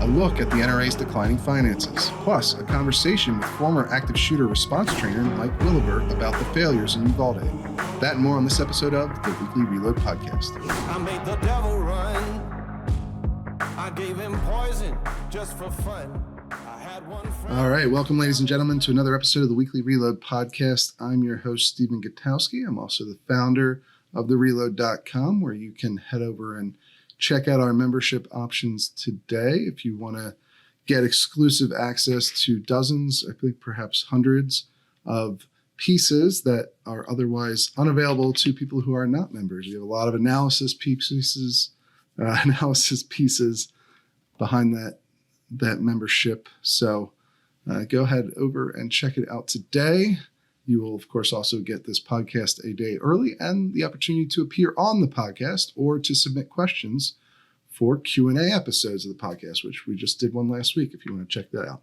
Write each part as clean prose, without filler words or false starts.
a look at the NRA's declining finances, plus a conversation with former active shooter response trainer Mike Willever about the failures in Uvalde. That and more on this episode of the Weekly Reload Podcast. I made the devil run. I gave him poison just for fun. I had one friend. All right, welcome, ladies and gentlemen, to another episode of the Weekly Reload Podcast. I'm your host, Stephen Gutowski. I'm also the founder of thereload.com, where you can head over and check out our membership options today if you want to get exclusive access to dozens, I think perhaps hundreds of pieces that are otherwise unavailable to people who are not members. We have a lot of analysis pieces behind that membership. So go ahead over and check it out today. You will, of course, also get this podcast a day early and the opportunity to appear on the podcast or to submit questions for Q&A episodes of the podcast, which we just did one last week if you want to check that out.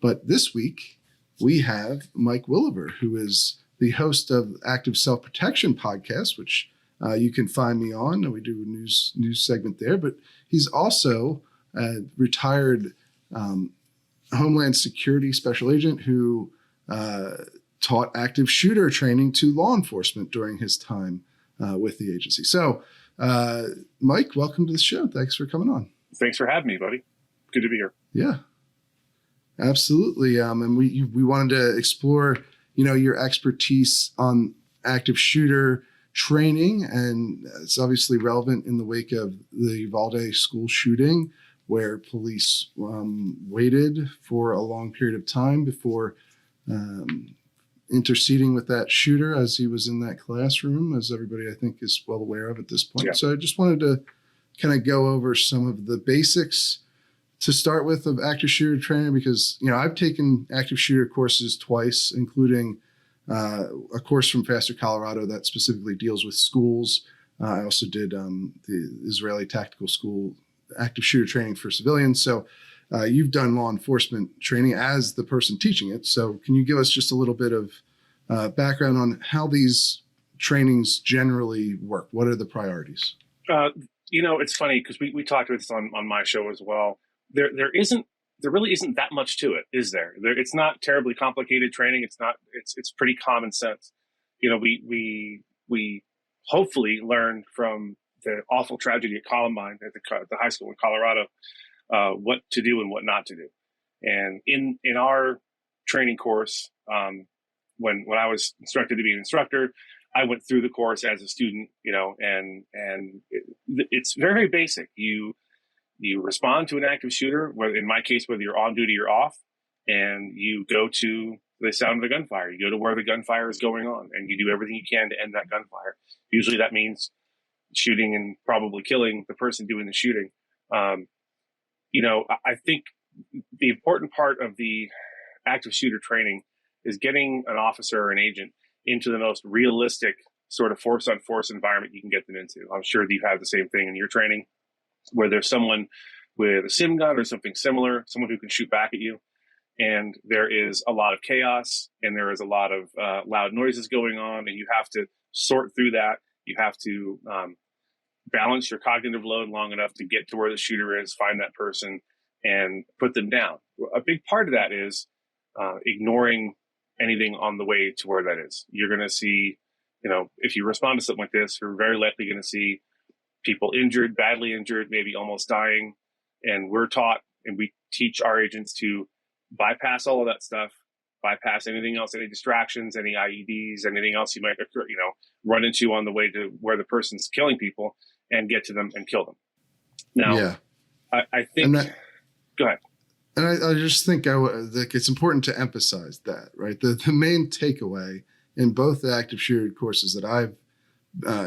But this week, we have Mike Willever, who is the host of Active Self-Protection podcast, which you can find me on. We do a news segment there, but he's also a retired Homeland Security special agent who taught active shooter training to law enforcement during his time with the agency. So, Mike, welcome to the show. Thanks for coming on. Thanks for having me, buddy. Good to be here. Yeah, absolutely. And we wanted to explore, your expertise on active shooter training, and it's obviously relevant in the wake of the Uvalde school shooting, where police waited for a long period of time before interceding with that shooter as he was in that classroom, as everybody I think is well aware of at this point. Yeah. So I just wanted to kind of go over some of the basics to start with of active shooter training, because, I've taken active shooter courses twice, including a course from Faster Colorado that specifically deals with schools. I also did the Israeli Tactical School active shooter training for civilians. So you've done law enforcement training as the person teaching it. So can you give us just a little bit of background on how these trainings generally work? What are the priorities? It's funny because we talked about this on my show as well. There really isn't that much to it, is there? It's not terribly complicated training. It's pretty common sense. We hopefully learned from the awful tragedy at Columbine at the high school in Colorado, what to do and what not to do. And in our training course, when I was instructed to be an instructor, I went through the course as a student, and it's very, very basic. You respond to an active shooter, whether in my case, whether you're on duty or off, and you go to the sound of the gunfire. You go to where the gunfire is going on, and you do everything you can to end that gunfire. Usually that means shooting and probably killing the person doing the shooting. I think the important part of the active shooter training is getting an officer or an agent into the most realistic sort of force on force environment you can get them into. I'm sure that you have the same thing in your training, where there's someone with a sim gun or something similar, someone who can shoot back at you. And there is a lot of chaos and there is a lot of loud noises going on, and you have to sort through that. You have to balance your cognitive load long enough to get to where the shooter is, find that person, and put them down. A big part of that is ignoring anything on the way to where that is. You're going to see, if you respond to something like this, you're very likely going to see people injured, badly injured, maybe almost dying. And we're taught, and we teach our agents to bypass all of that stuff, bypass anything else, any distractions, any IEDs, anything else you might, run into on the way to where the person's killing people, and get to them and kill them. Now, yeah. I think, go ahead. And I just think it's important to emphasize that, right? The main takeaway in both the active shooter courses that I've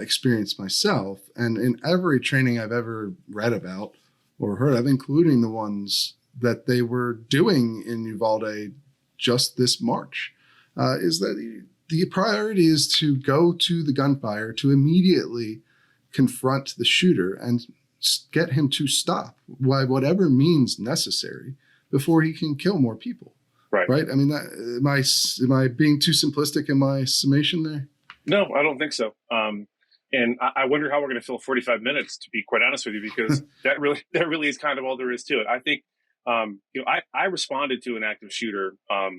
experienced myself, and in every training I've ever read about or heard of, including the ones that they were doing in Uvalde just this March, is that the priority is to go to the gunfire, to immediately confront the shooter and get him to stop by whatever means necessary before he can kill more people. Right. I mean, am I being too simplistic in my summation there? No, I don't think so. And I wonder how we're going to fill 45 minutes, to be quite honest with you, because that really is kind of all there is to it. I think, I responded to an active shooter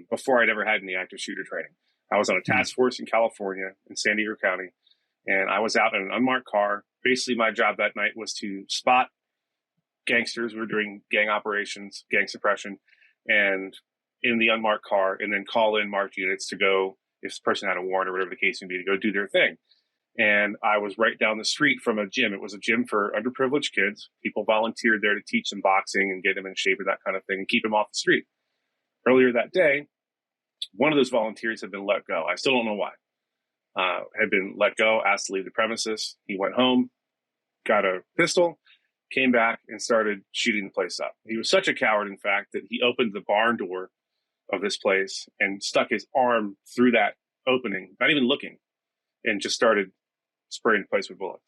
before I'd ever had any active shooter training. I was on a task force in California in San Diego County, and I was out in an unmarked car. Basically, my job that night was to spot gangsters. We were doing gang operations, gang suppression, and in the unmarked car, and then call in marked units to go, if the person had a warrant or whatever the case may be, to go do their thing. And I was right down the street from a gym. It was a gym for underprivileged kids. People volunteered there to teach them boxing and get them in shape and that kind of thing and keep them off the street. Earlier that day, one of those volunteers had been let go. I still don't know why. Had been let go, asked to leave the premises. He went home, got a pistol, came back and started shooting the place up. He was such a coward, in fact, that he opened the barn door of this place and stuck his arm through that opening, not even looking, and just started spraying the place with bullets.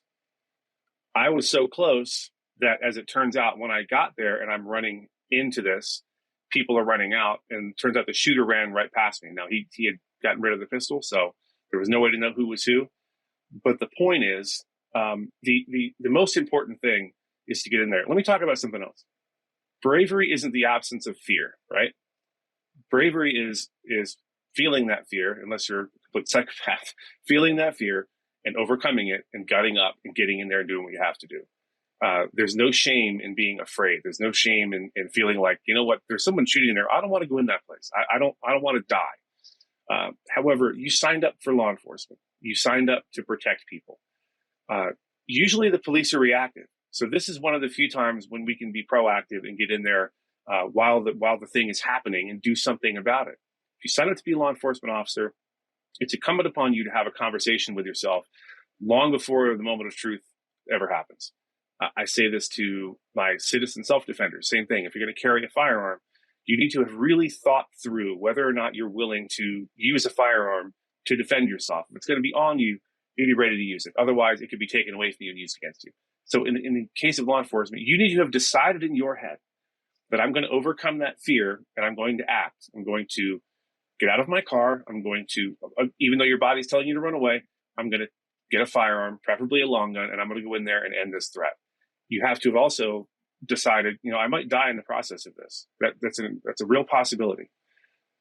I was so close that, as it turns out, when I got there and I'm running into this, people are running out, and it turns out the shooter ran right past me. Now, he had gotten rid of the pistol, so there was no way to know who was who. But the point is, the most important thing is to get in there. Let me talk about something else. Bravery isn't the absence of fear, right? Bravery is feeling that fear, unless you're a complete psychopath, feeling that fear and overcoming it and gutting up and getting in there and doing what you have to do. There's no shame in being afraid. There's no shame in feeling like, you know what, there's someone shooting there. I don't want to go in that place. I don't want to die. However, you signed up for law enforcement. You signed up to protect people. Usually the police are reactive. So this is one of the few times when we can be proactive and get in there while the thing is happening and do something about it. If you sign up to be a law enforcement officer, it's incumbent upon you to have a conversation with yourself long before the moment of truth ever happens. I say this to my citizen self-defenders. Same thing. If you're going to carry a firearm, you need to have really thought through whether or not you're willing to use a firearm to defend yourself. If it's going to be on you, you need to be ready to use it. Otherwise, it could be taken away from you and used against you. So in the case of law enforcement, you need to have decided in your head that I'm going to overcome that fear and I'm going to act. I'm going to get out of my car. I'm going to, even though your body's telling you to run away, I'm going to get a firearm, preferably a long gun, and I'm going to go in there and end this threat. You have to have also decided, I might die in the process of this. That's a real possibility.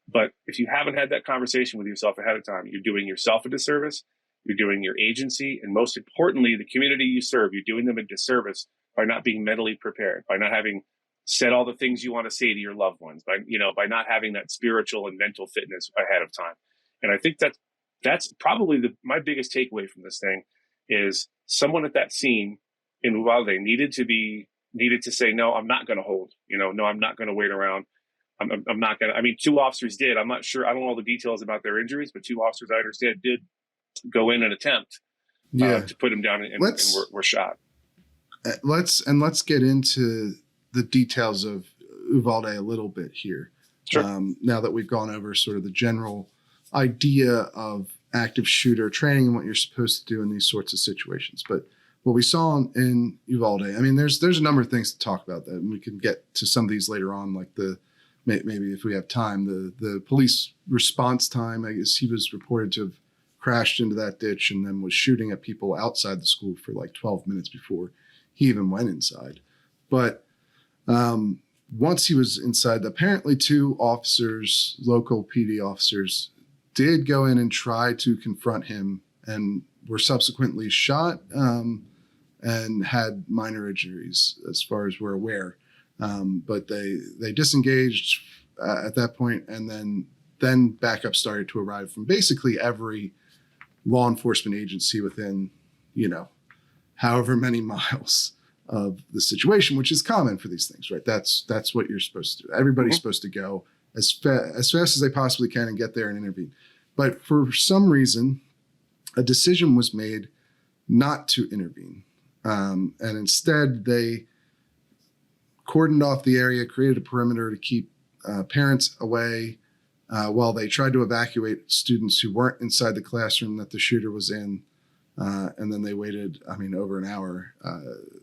But if you haven't had that conversation with yourself ahead of time, you're doing yourself a disservice, you're doing your agency, and most importantly, the community you serve, you're doing them a disservice by not being mentally prepared, by not having said all the things you want to say to your loved ones, by not having that spiritual and mental fitness ahead of time. And I think that's probably my biggest takeaway from this thing is someone at that scene in Uvalde needed to say, no, I'm not going to hold, no, I'm not going to wait around. I'm not going to, two officers did. I'm not sure. I don't know all the details about their injuries, but two officers I understand did go in and attempt to put him down and were shot. Let's get into the details of Uvalde a little bit here. Sure. Now that we've gone over sort of the general idea of active shooter training and what you're supposed to do in these sorts of situations. But what we saw in Uvalde, there's a number of things to talk about that, and we can get to some of these later on, like maybe if we have time, the police response time. I guess he was reported to have crashed into that ditch and then was shooting at people outside the school for like 12 minutes before he even went inside. But once he was inside, apparently two officers, local PD officers, did go in and try to confront him and were subsequently shot and had minor injuries as far as we're aware. But they disengaged at that point, and then backup started to arrive from basically every law enforcement agency within, however many miles of the situation, which is common for these things, right? That's what you're supposed to do. Everybody's supposed to go as fast as they possibly can and get there and intervene. But for some reason, a decision was made not to intervene. And instead, they cordoned off the area, created a perimeter to keep parents away while they tried to evacuate students who weren't inside the classroom that the shooter was in. And then they waited, over an hour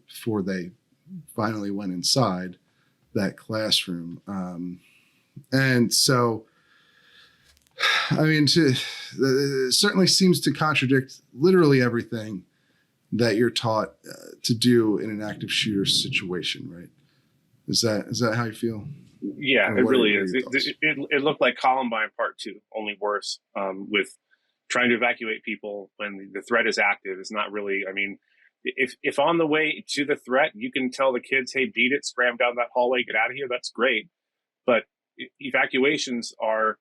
before they finally went inside that classroom. And so, it certainly seems to contradict literally everything that you're taught to do in an active shooter situation, right? Is that how you feel? Yeah, Or it what are- really what are is. your thoughts? It looked like Columbine Part 2, only worse, with trying to evacuate people when the threat is active is not really, I mean, if on the way to the threat, you can tell the kids, hey, beat it, scram down that hallway, get out of here, that's great. But evacuations are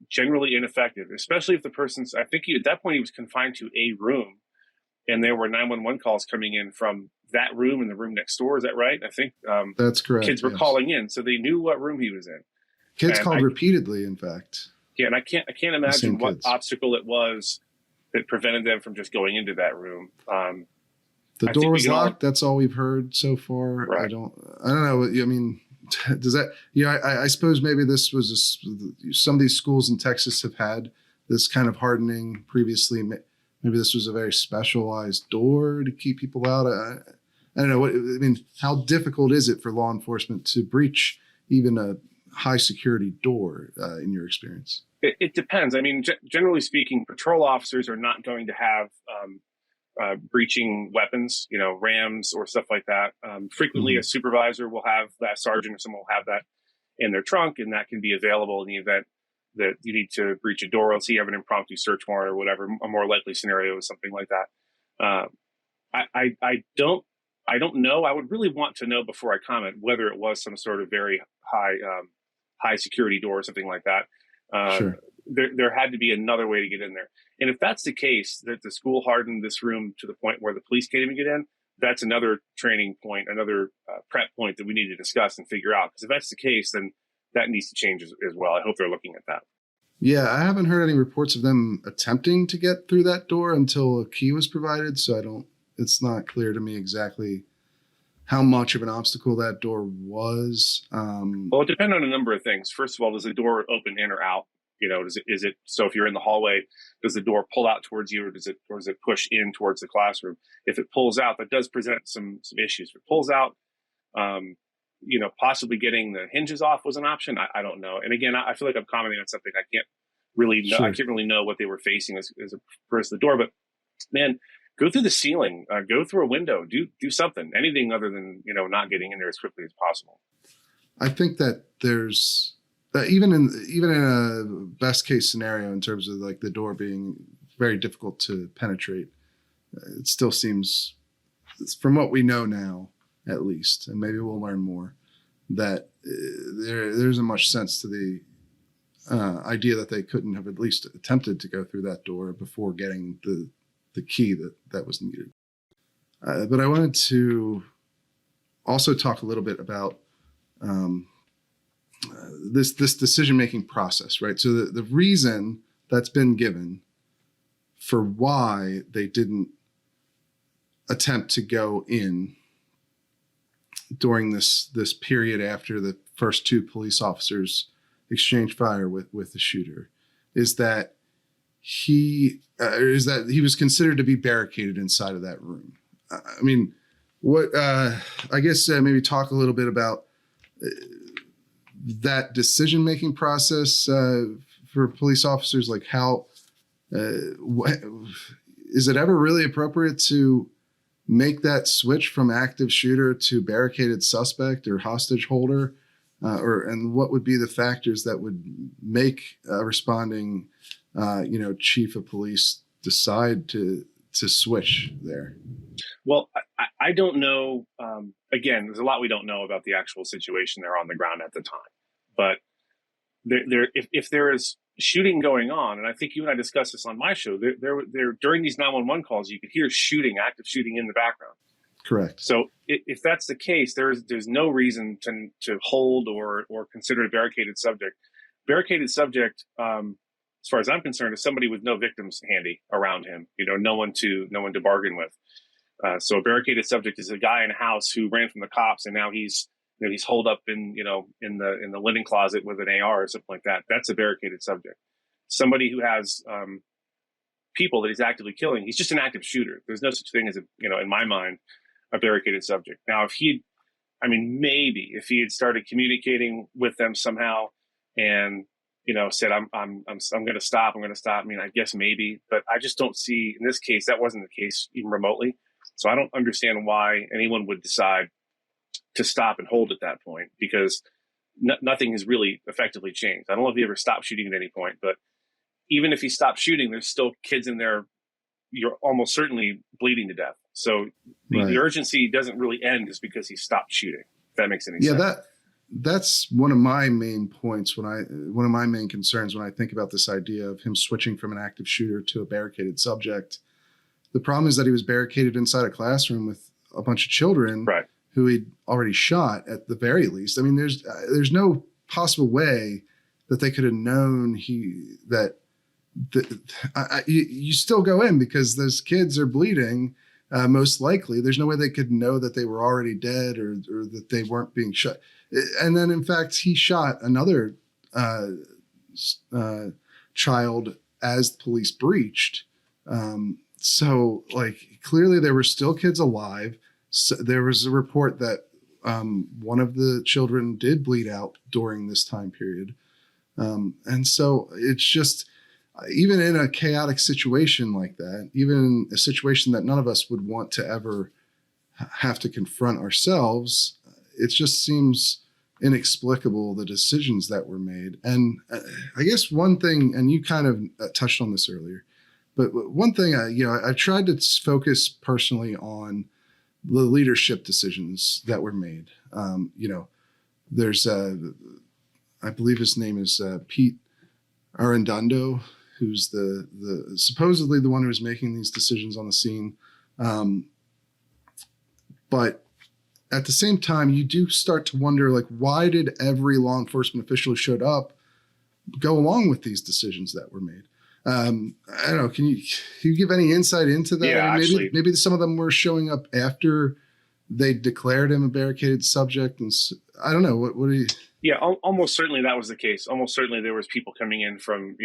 generally ineffective, especially if the person's, I think at that point he was confined to a room and there were 911 calls coming in from that room and the room next door. Is that right? I think That's correct. kids were yes. calling in, so they knew what room he was in. Kids And called repeatedly, in fact. Yeah, and I can't imagine same what kids. obstacle it was that prevented them from just going into that room. The I door think we was can all- locked. That's all we've heard so far. Right. I don't know. I mean, does that, I suppose maybe this was some of these schools in Texas have had this kind of hardening previously. Maybe this was a very specialized door to keep people out. I don't know. How difficult is it for law enforcement to breach even a high security door in your experience? It depends. I mean, generally speaking, patrol officers are not going to have breaching weapons, rams or stuff like that. Frequently, a supervisor will have that, sergeant or someone will have that in their trunk, and that can be available in the event that you need to breach a door. Let's say you have an impromptu search warrant or whatever. A more likely scenario is something like that. I don't know. I would really want to know before I comment whether it was some sort of very high security door or something like that. Sure. There had to be another way to get in there. And if that's the case, that the school hardened this room to the point where the police can't even get in, that's another training point, another prep point that we need to discuss and figure out. Because if that's the case, then that needs to change as well. I hope they're looking at that. Yeah, I haven't heard any reports of them attempting to get through that door until a key was provided. So it's not clear to me exactly how much of an obstacle that door was. Well, it depends on a number of things. First of all, does the door open in or out? Is it so if you're in the hallway, does the door pull out towards you or does it push in towards the classroom? If it pulls out, that does present some issues. If it pulls out, possibly getting the hinges off was an option. I don't know. And again, I feel like I'm commenting on something I can't really know. Sure. I can't really know what they were facing as first the door, but man, go through the ceiling, go through a window, do something, anything other than, not getting in there as quickly as possible. I think that there's even in a best case scenario in terms of like the door being very difficult to penetrate, it still seems, from what we know now, at least, and maybe we'll learn more, that there isn't much sense to the idea that they couldn't have at least attempted to go through that door before getting the key that was needed. But I wanted to also talk a little bit about this decision-making process, right? So the reason that's been given for why they didn't attempt to go in during this period after the first two police officers exchanged fire with the shooter is that he was considered to be barricaded inside of that room. I mean, I guess maybe talk a little bit about that decision-making process for police officers. Like how is it ever really appropriate to make that switch from active shooter to barricaded suspect or hostage holder? And what would be the factors that would make a responding, chief of police decide to switch there? Well, I don't know. Again, there's a lot we don't know about the actual situation there on the ground at the time. But if there is shooting going on, and I think you and I discussed this on my show, there during these 911 calls, you could hear active shooting in the background. Correct. So if that's the case, there's no reason to hold or consider a barricaded subject. Barricaded subject, as far as I'm concerned, is somebody with no victims handy around him. No one to bargain with. So a barricaded subject is a guy in a house who ran from the cops, and now he's holed up in the linen closet with an AR or something like that. That's a barricaded subject. Somebody who has people that he's actively killing, he's just an active shooter. There's no such thing as in my mind, a barricaded subject. Now, maybe if he had started communicating with them somehow and said, I'm going to stop. I'm going to stop. I mean, I guess maybe, but I just don't see in this case, that wasn't the case even remotely. So I don't understand why anyone would decide to stop and hold at that point, because nothing has really effectively changed. I don't know if he ever stopped shooting at any point, but even if he stopped shooting, there's still kids in there. You're almost certainly bleeding to death. So the urgency doesn't really end just because he stopped shooting. If that makes any sense. Yeah, that's one of my main points one of my main concerns when I think about this idea of him switching from an active shooter to a barricaded subject. The problem is that he was barricaded inside a classroom with a bunch of children who he'd already shot at the very least. I mean, there's no possible way that they could have known you still go in because those kids are bleeding. Most likely, there's no way they could know that they were already dead or that they weren't being shot. And then, in fact, he shot another child as the police breached. So, clearly there were still kids alive. So there was a report that one of the children did bleed out during this time period. And so it's just, even in a chaotic situation like that, even in a situation that none of us would want to ever have to confront ourselves, it just seems inexplicable, the decisions that were made. And I guess one thing, and you kind of touched on this earlier, but one thing I've tried to focus personally on the leadership decisions that were made. There's I believe his name is Pete Arredondo, who's the supposedly the one who was making these decisions on the scene. But at the same time, you do start to wonder, why did every law enforcement official who showed up go along with these decisions that were made? I don't know. Can you give any insight into that? Yeah, maybe some of them were showing up after they declared him a barricaded subject, and I don't know. What do you? Yeah, almost certainly that was the case. Almost certainly there was people coming in from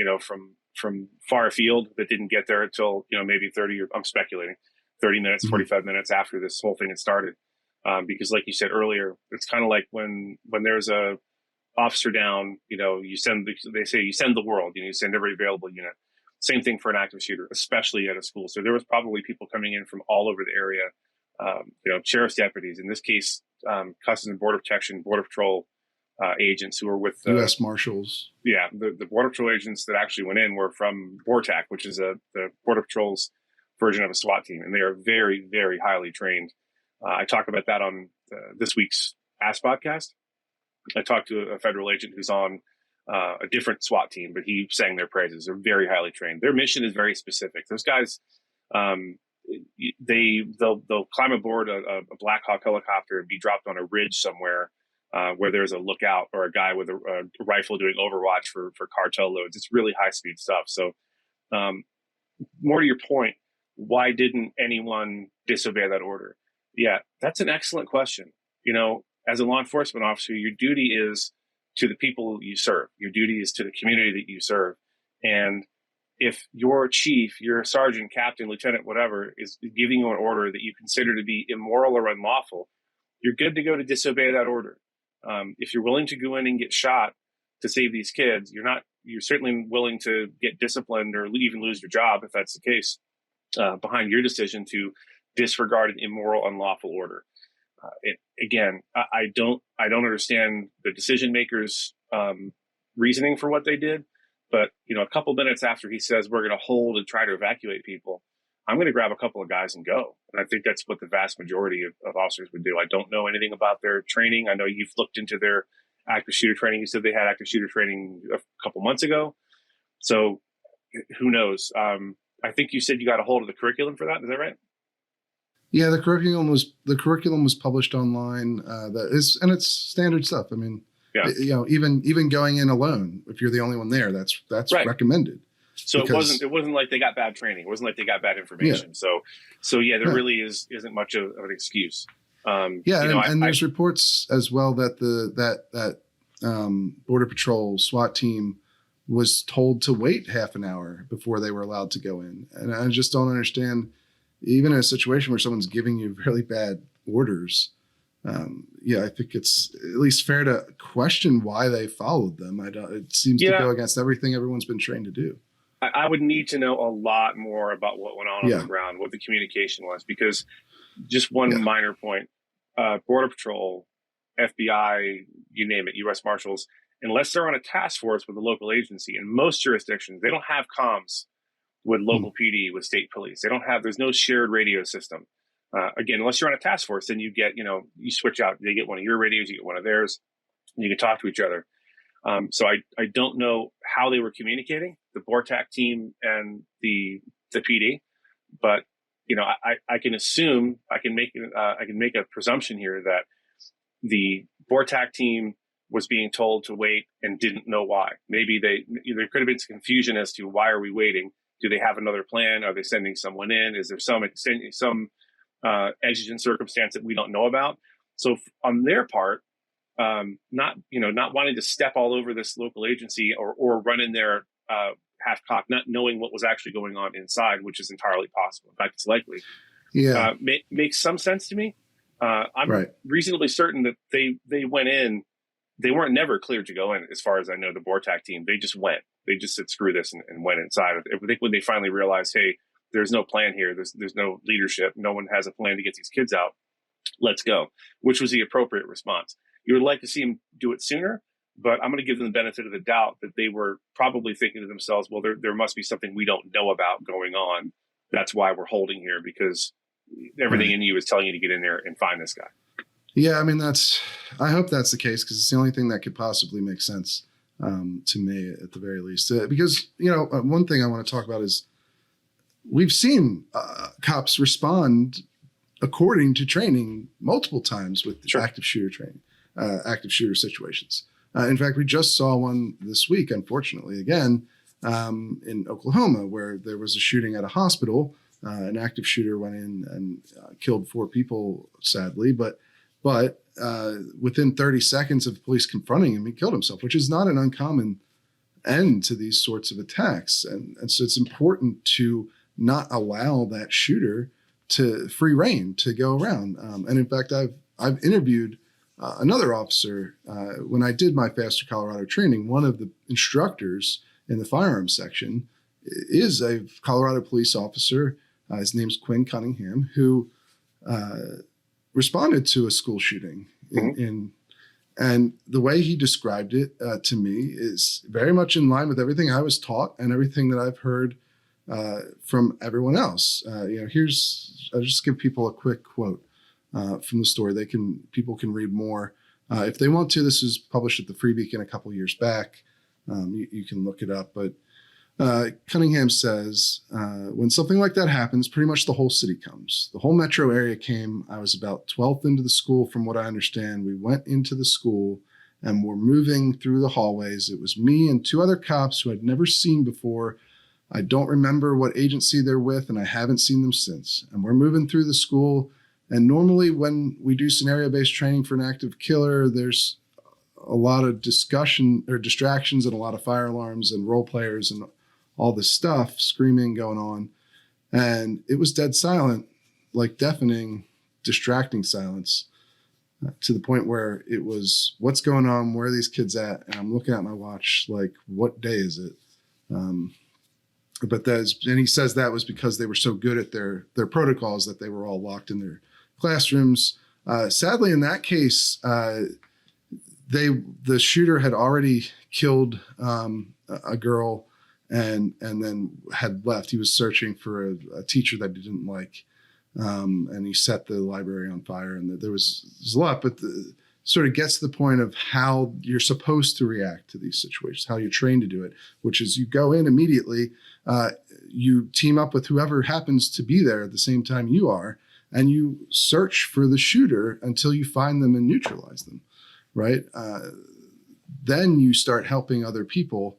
far afield that didn't get there until maybe 30 or I'm speculating 30 minutes, 45 minutes after this whole thing had started. Because like you said earlier, it's kind of like when there's a officer down, they say you send the world, you send every available unit. Same thing for an active shooter, especially at a school. So there was probably people coming in from all over the area, sheriff's deputies, in this case, Customs and Border Protection, Border Patrol agents who were with the U.S. Marshals. Yeah, the Border Patrol agents that actually went in were from BORTAC, which is the Border Patrol's version of a SWAT team. And they are very, very highly trained. I talk about that on this week's Ask podcast. I talked to a federal agent who's on a different SWAT team, but he sang their praises. They're very highly trained. Their mission is very specific. Those guys, they'll climb aboard a Black Hawk helicopter and be dropped on a ridge somewhere where there's a lookout or a guy with a rifle doing overwatch for cartel loads. It's really high speed stuff. So more to your point, why didn't anyone disobey that order? Yeah, that's an excellent question. As a law enforcement officer, your duty is to the people you serve. Your duty is to the community that you serve. And if your chief, your sergeant, captain, lieutenant, whatever, is giving you an order that you consider to be immoral or unlawful, you're good to go to disobey that order. If you're willing to go in and get shot to save these kids, you're certainly willing to get disciplined or even lose your job if that's the case, behind your decision to disregard an immoral, unlawful order. I don't understand the decision makers' reasoning for what they did, but a couple minutes after he says we're going to hold and try to evacuate people, I'm going to grab a couple of guys and go. And I think that's what the vast majority of officers would do. I don't know anything about their training. I know you've looked into their active shooter training. You said they had active shooter training a couple months ago, so who knows? I think you said you got a hold of the curriculum for that. Is that right? Yeah, the curriculum was published online. And it's standard stuff. I mean, yeah. Even going in alone, if you're the only one there, that's right. Recommended. So it wasn't like they got bad training. It wasn't like they got bad information. Yeah. So there really isn't much of an excuse. There's reports as well that that Border Patrol SWAT team was told to wait half an hour before they were allowed to go in, and I just don't understand. Even in a situation where someone's giving you really bad orders, yeah, I think it's at least fair to question why they followed them. It seems to go against everything everyone's been trained to do. I would need to know a lot more about what went on the ground, what the communication was, because just one minor point, Border Patrol, FBI, you name it, U.S. Marshals, unless they're on a task force with a local agency, in most jurisdictions, they don't have comms with local PD, with state police. There's no shared radio system. Again, unless you're on a task force, then you get, you switch out. They get one of your radios, you get one of theirs, and you can talk to each other. So I don't know how they were communicating, the BORTAC team and the PD, but I can assume, I can make a presumption here that the BORTAC team was being told to wait and didn't know why. Maybe there could have been some confusion as to why are we waiting? Do they have another plan? Are they sending someone in? Is there some exigent circumstance that we don't know about? So on their part, not wanting to step all over this local agency or run in there half-cocked, not knowing what was actually going on inside, which is entirely possible. In fact, it's likely. Yeah, makes some sense to me. I'm reasonably certain that they went in. They weren't never cleared to go in, as far as I know. The BORTAC team, they just went. They just said screw this and went inside. I think when they finally realized, hey, there's no plan here. There's no leadership. No one has a plan to get these kids out. Let's go, which was the appropriate response. You would like to see them do it sooner, but I'm going to give them the benefit of the doubt that they were probably thinking to themselves, well, there must be something we don't know about going on. That's why we're holding here, because everything in you is telling you to get in there and find this guy. Yeah, I mean, I hope that's the case, because it's the only thing that could possibly make sense to me, at the very least. Because, one thing I want to talk about is we've seen cops respond according to training multiple times with active shooter training, active shooter situations. In fact, we just saw one this week, unfortunately, again, in Oklahoma, where there was a shooting at a hospital. An active shooter went in and killed 4 people, sadly, but within 30 seconds of the police confronting him, he killed himself, which is not an uncommon end to these sorts of attacks. And so it's important to not allow that shooter to free reign to go around. And in fact, I've interviewed another officer when I did my Faster Colorado training. One of the instructors in the firearms section is a Colorado police officer. His name's Quinn Cunningham, who responded to a school shooting and the way he described it to me is very much in line with everything I was taught and everything that I've heard from everyone else. I'll just give people a quick quote from the story. People can read more if they want to. This was published at the Free Beacon a couple years back. You can look it up, but Cunningham says, when something like that happens, pretty much the whole city comes. The whole metro area came. I was about 12th into the school, from what I understand. We went into the school and were moving through the hallways. It was me and 2 other cops who I'd never seen before. I don't remember what agency they're with, and I haven't seen them since. And we're moving through the school. And normally when we do scenario-based training for an active killer, there's a lot of discussion or distractions and a lot of fire alarms and role players and all this stuff, screaming going on. And it was dead silent, like deafening, distracting silence, to the point where it was, what's going on? Where are these kids at? And I'm looking at my watch, like, what day is it? And he says that was because they were so good at their protocols that they were all locked in their classrooms. Sadly, in that case, the shooter had already killed a girl and then had left. He was searching for a teacher that he didn't like, and he set the library on fire. And there was a lot, but sort of gets to the point of how you're supposed to react to these situations, how you're trained to do it, which is you go in immediately, you team up with whoever happens to be there at the same time you are, and you search for the shooter until you find them and neutralize them, right? Then you start helping other people,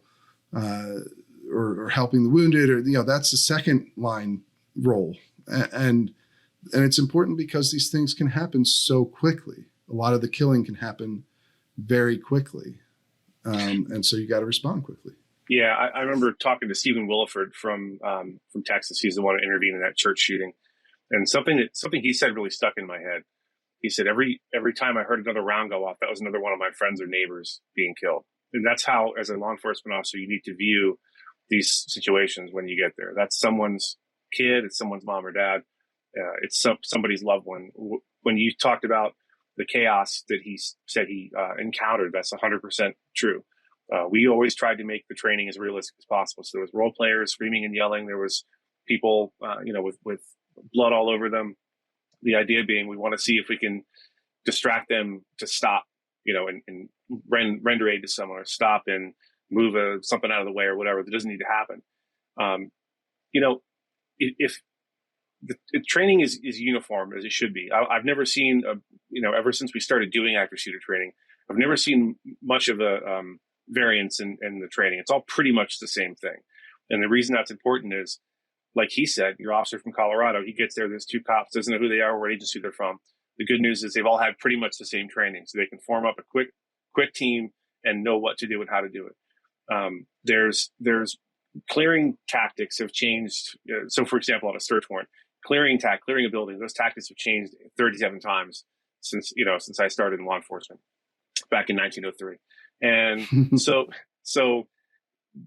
or helping the wounded, or that's the second line role. And it's important because these things can happen so quickly. A lot of the killing can happen very quickly, and so you got to respond quickly. Yeah, I remember talking to Stephen Williford from Texas. He's the one who intervened in that church shooting, and something he said really stuck in my head. He said, every time I heard another round go off, that was another one of my friends or neighbors being killed. And that's how, as a law enforcement officer, you need to view these situations when you get there. That's someone's kid, it's someone's mom or dad, it's somebody's loved one. When you talked about the chaos that he said he encountered, that's 100% true. We always tried to make the training as realistic as possible. So there was role players screaming and yelling. There was people, with blood all over them. The idea being, we want to see if we can distract them to stop, and render aid to someone, or stop and move something out of the way or whatever that doesn't need to happen. If the training is uniform as it should be, I've never seen, ever since we started doing active shooter training, I've never seen much of a variance in the training. It's all pretty much the same thing. And the reason that's important is, like he said, your officer from Colorado, he gets there, there's two cops, doesn't know who they are or what agency they're from. The good news is they've all had pretty much the same training, so they can form up a quick team and know what to do and how to do it. There's clearing tactics have changed. So, for example, on a search warrant, clearing a building, those tactics have changed 37 times since I started in law enforcement back in 1903. And so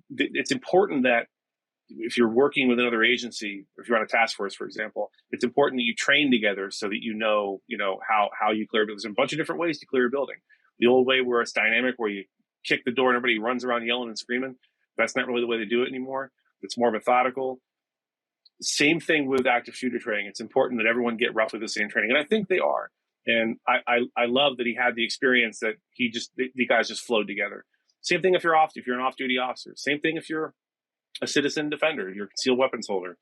it's important that if you're working with another agency, if you're on a task force, for example, it's important that you train together so that you know how you clear buildings. There's a bunch of different ways to clear a building. The old way, where it's dynamic, where you kick the door and everybody runs around yelling and screaming, that's not really the way they do it anymore. It's more methodical. Same thing with active shooter training. It's important that everyone get roughly the same training, and I think they are. And I love that he had the experience that the guys just flowed together. Same thing if you're an off-duty officer. Same thing if you're a citizen defender, you're a concealed weapons holder.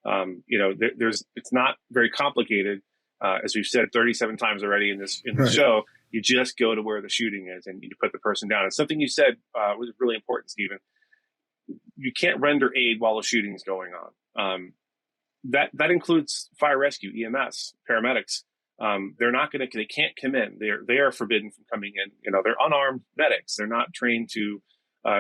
It's not very complicated. As we've said 37 times already in this Right. show, you just go to where the shooting is and you put the person down. And something you said was really important, Stephen. You can't render aid while the shooting is going on. That includes fire rescue, EMS, paramedics. They can't come in. They are forbidden from coming in. They're unarmed medics. They're not trained to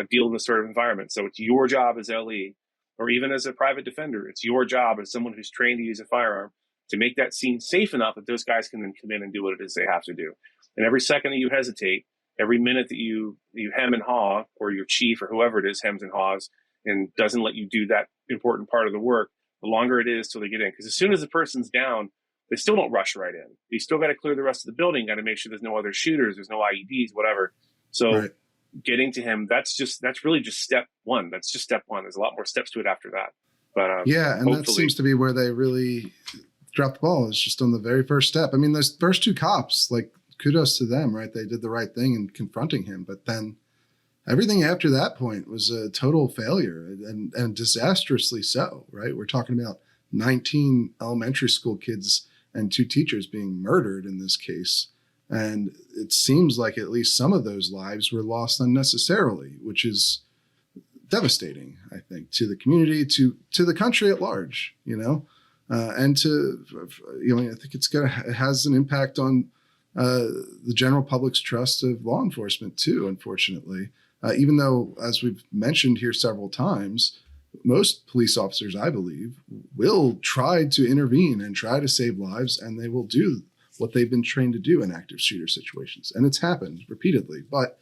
deal in this sort of environment. So it's your job as LE, or even as a private defender, it's your job as someone who's trained to use a firearm to make that scene safe enough that those guys can then come in and do what it is they have to do. And every second that you hesitate, every minute that you hem and haw, or your chief or whoever it is hems and haws and doesn't let you do that important part of the work, the longer it is till they get in. Because as soon as the person's down, they still don't rush right in. You still got to clear the rest of the building, got to make sure there's no other shooters, there's no IEDs, whatever. So Right. Getting to him, that's really just step one. That's just step one. There's a lot more steps to it after that. But Yeah, and that seems to be where they really dropped the ball, is just on the very first step. I mean, those first two cops, like, kudos to them, right? They did the right thing in confronting him, but then everything after that point was a total failure, and disastrously so, right? We're talking about 19 elementary school kids and 2 teachers being murdered in this case. And it seems like at least some of those lives were lost unnecessarily, which is devastating, I think, to the community, to the country at large, and I think it has an impact on the general public's trust of law enforcement too, unfortunately. Even though, as we've mentioned here several times, most police officers, I believe, will try to intervene and try to save lives, and they will do what they've been trained to do in active shooter situations. And it's happened repeatedly. But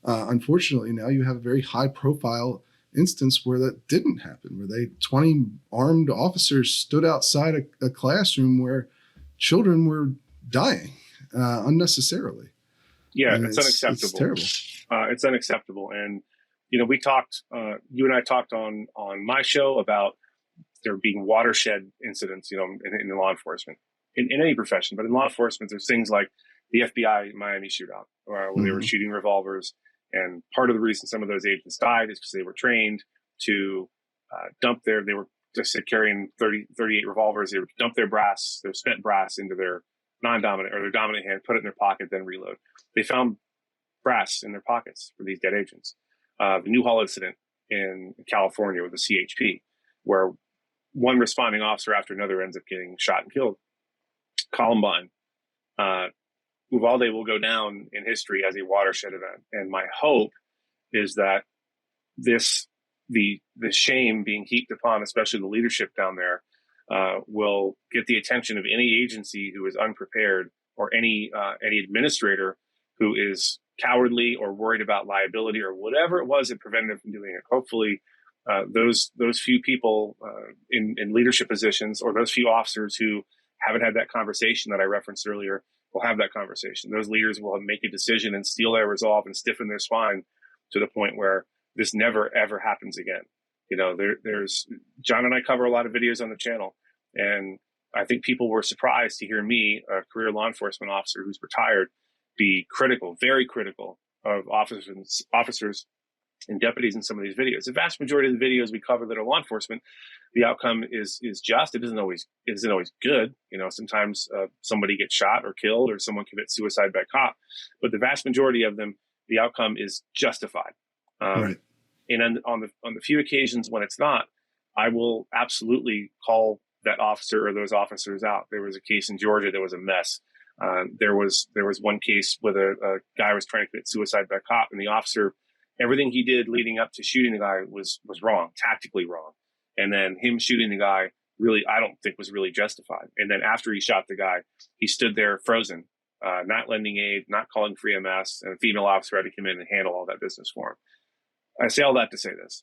unfortunately, now you have a very high profile instance where that didn't happen, where 20 armed officers stood outside a classroom where children were dying unnecessarily. Yeah, and it's unacceptable. It's terrible. It's unacceptable. And, we talked, you and I talked on my show about there being watershed incidents, in law enforcement, in any profession, but in law enforcement, there's things like the FBI Miami shootout, where they were shooting revolvers. And part of the reason some of those agents died is because they were trained to they were just carrying 38 revolvers. They would dump their spent brass into their non-dominant or their dominant hand, put it in their pocket, then reload. They found brass in their pockets for these dead agents. The Newhall incident in California with the CHP, where one responding officer after another ends up getting shot and killed. Columbine. Uvalde will go down in history as a watershed event. And my hope is that the shame being heaped upon, especially the leadership down there, will get the attention of any agency who is unprepared or any administrator who is cowardly or worried about liability or whatever it was that prevented them from doing it. Hopefully, those few people in leadership positions, or those few officers who haven't had that conversation that I referenced earlier, will have that conversation. Those leaders will make a decision and steel their resolve and stiffen their spine to the point where this never ever happens again. There's John and I cover a lot of videos on the channel, and I think people were surprised to hear me, a career law enforcement officer who's retired, be critical, very critical of officers and deputies in some of these videos. The vast majority of the videos we cover that are law enforcement, the outcome is just. It isn't always good. Sometimes somebody gets shot or killed, or someone commits suicide by cop. But the vast majority of them, the outcome is justified. Right. And on the few occasions when it's not, I will absolutely call that officer or those officers out. There was a case in Georgia that was a mess. There was one case with a guy was trying to commit suicide by cop, and the officer, everything he did leading up to shooting the guy was wrong, tactically wrong. And then him shooting the guy, really, I don't think was really justified. And then after he shot the guy, he stood there frozen, not lending aid, not calling for EMS, and a female officer had to come in and handle all that business for him. I say all that to say this.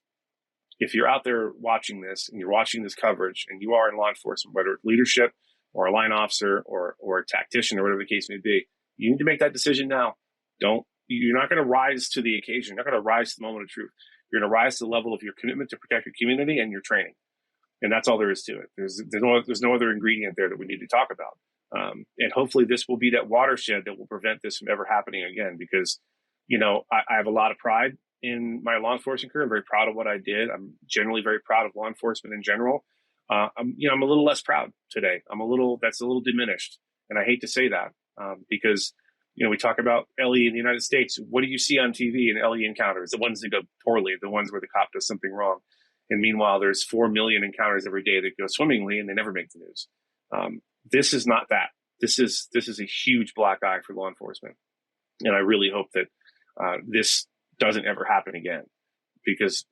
If you're out there watching this and you're watching this coverage and you are in law enforcement, whether it's leadership or a line officer or a tactician or whatever the case may be, you need to make that decision now. You're not going to rise to the occasion. You're not going to rise to the moment of truth. You're going to rise to the level of your commitment to protect your community and your training. And that's all there is to it. There's no other ingredient there that we need to talk about. And hopefully this will be that watershed that will prevent this from ever happening again, because, I have a lot of pride in my law enforcement career. I'm very proud of what I did. I'm generally very proud of law enforcement in general. I'm a little less proud today. That's a little diminished. And I hate to say that, because, we talk about LE in the United States. What do you see on TV in LE encounters? The ones that go poorly, the ones where the cop does something wrong. And meanwhile, there's 4 million encounters every day that go swimmingly and they never make the news. This is not that. This is a huge black eye for law enforcement. And I really hope that this doesn't ever happen again, because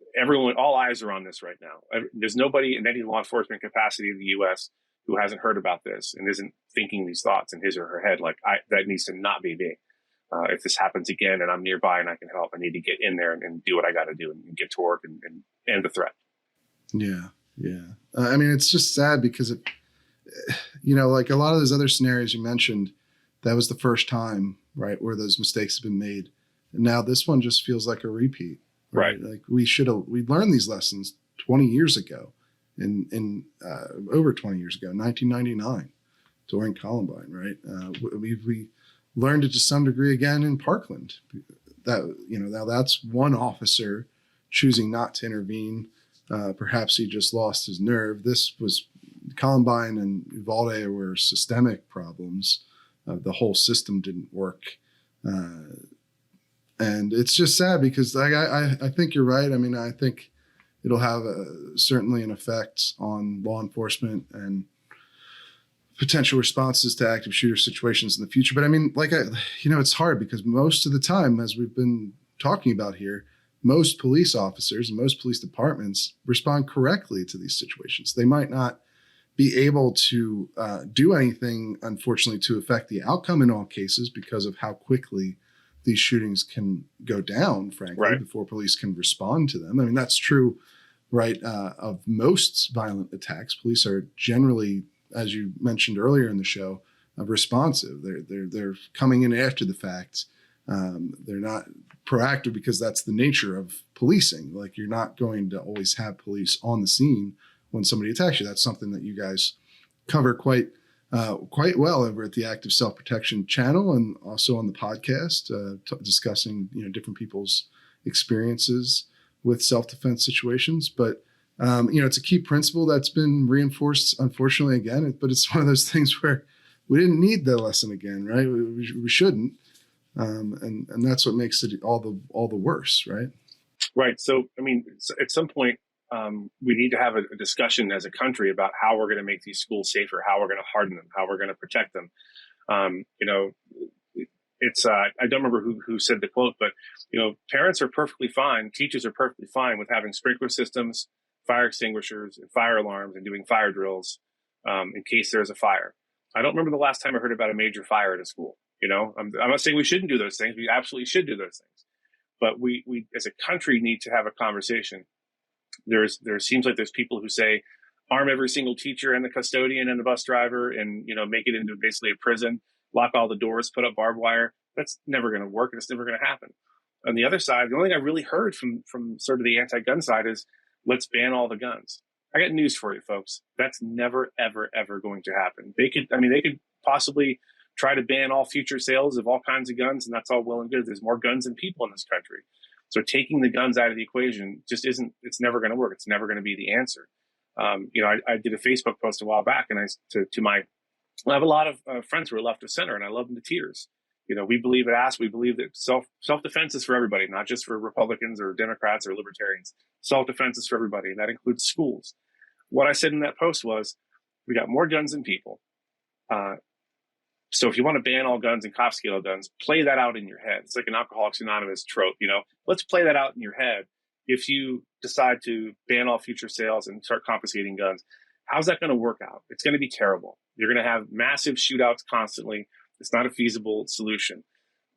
all eyes are on this right now. There's nobody in any law enforcement capacity in the U.S. who hasn't heard about this and isn't thinking these thoughts in his or her head. Like, that needs to not be me. If this happens again and I'm nearby and I can help, I need to get in there and do what I got to do and get to work and end the threat. Yeah. Yeah. It's just sad because like a lot of those other scenarios you mentioned, that was the first time, right, where those mistakes have been made. And now this one just feels like a repeat. Right. Like we learned these lessons 20 years ago in over 20 years ago, 1999 during Columbine. Right. We learned it to some degree again in Parkland. That, now that's one officer choosing not to intervene. Perhaps he just lost his nerve. This was Columbine and Uvalde were systemic problems. The whole system didn't work. And it's just sad because I think you're right. I think it'll have certainly an effect on law enforcement and potential responses to active shooter situations in the future. But it's hard because most of the time, as we've been talking about here, most police officers and most police departments respond correctly to these situations. They might not be able to do anything, unfortunately, to affect the outcome in all cases because of how quickly these shootings can go down, frankly, right, before police can respond to them. That's true, right, of most violent attacks. Police are generally, as you mentioned earlier in the show, responsive. They're coming in after the fact. They're not proactive because that's the nature of policing. Like, you're not going to always have police on the scene when somebody attacks you. That's something that you guys cover quite well over at the Active Self-Protection channel and also on the podcast, discussing different people's experiences with self-defense situations. But it's a key principle that's been reinforced, unfortunately, again. But it's one of those things where we didn't need the lesson again, right? We shouldn't, and that's what makes it all the worse, right? Right. So at some point, we need to have a discussion as a country about how we're going to make these schools safer, how we're going to harden them, how we're going to protect them. It's I don't remember who said the quote, but parents are perfectly fine, teachers are perfectly fine with having sprinkler systems, fire extinguishers, and fire alarms, and doing fire drills in case there's a fire. I don't remember the last time I heard about a major fire at a school. I'm not saying we shouldn't do those things. We absolutely should do those things. But we as a country need to have a conversation. There seems like there's people who say arm every single teacher and the custodian and the bus driver and, make it into basically a prison, lock all the doors, put up barbed wire. That's never going to work, and it's never going to happen. On the other side, the only thing I really heard from sort of the anti-gun side is let's ban all the guns. I got news for you, folks. That's never, ever, ever going to happen. They could possibly try to ban all future sales of all kinds of guns, and that's all well and good. There's more guns than people in this country. So taking the guns out of the equation just it's never going to work. It's never going to be the answer. I did a Facebook post a while back, and I have a lot of friends who are left of center, and I love them to tears. We believe at ASK, we believe that self-defense is for everybody, not just for Republicans or Democrats or Libertarians. Self-defense is for everybody, and that includes schools. What I said in that post was, we got more guns than people. So if you want to ban all guns and cops get all guns, play that out in your head. It's like an Alcoholics Anonymous trope, Let's play that out in your head. If you decide to ban all future sales and start confiscating guns, how's that going to work out? It's going to be terrible. You're going to have massive shootouts constantly. It's not a feasible solution.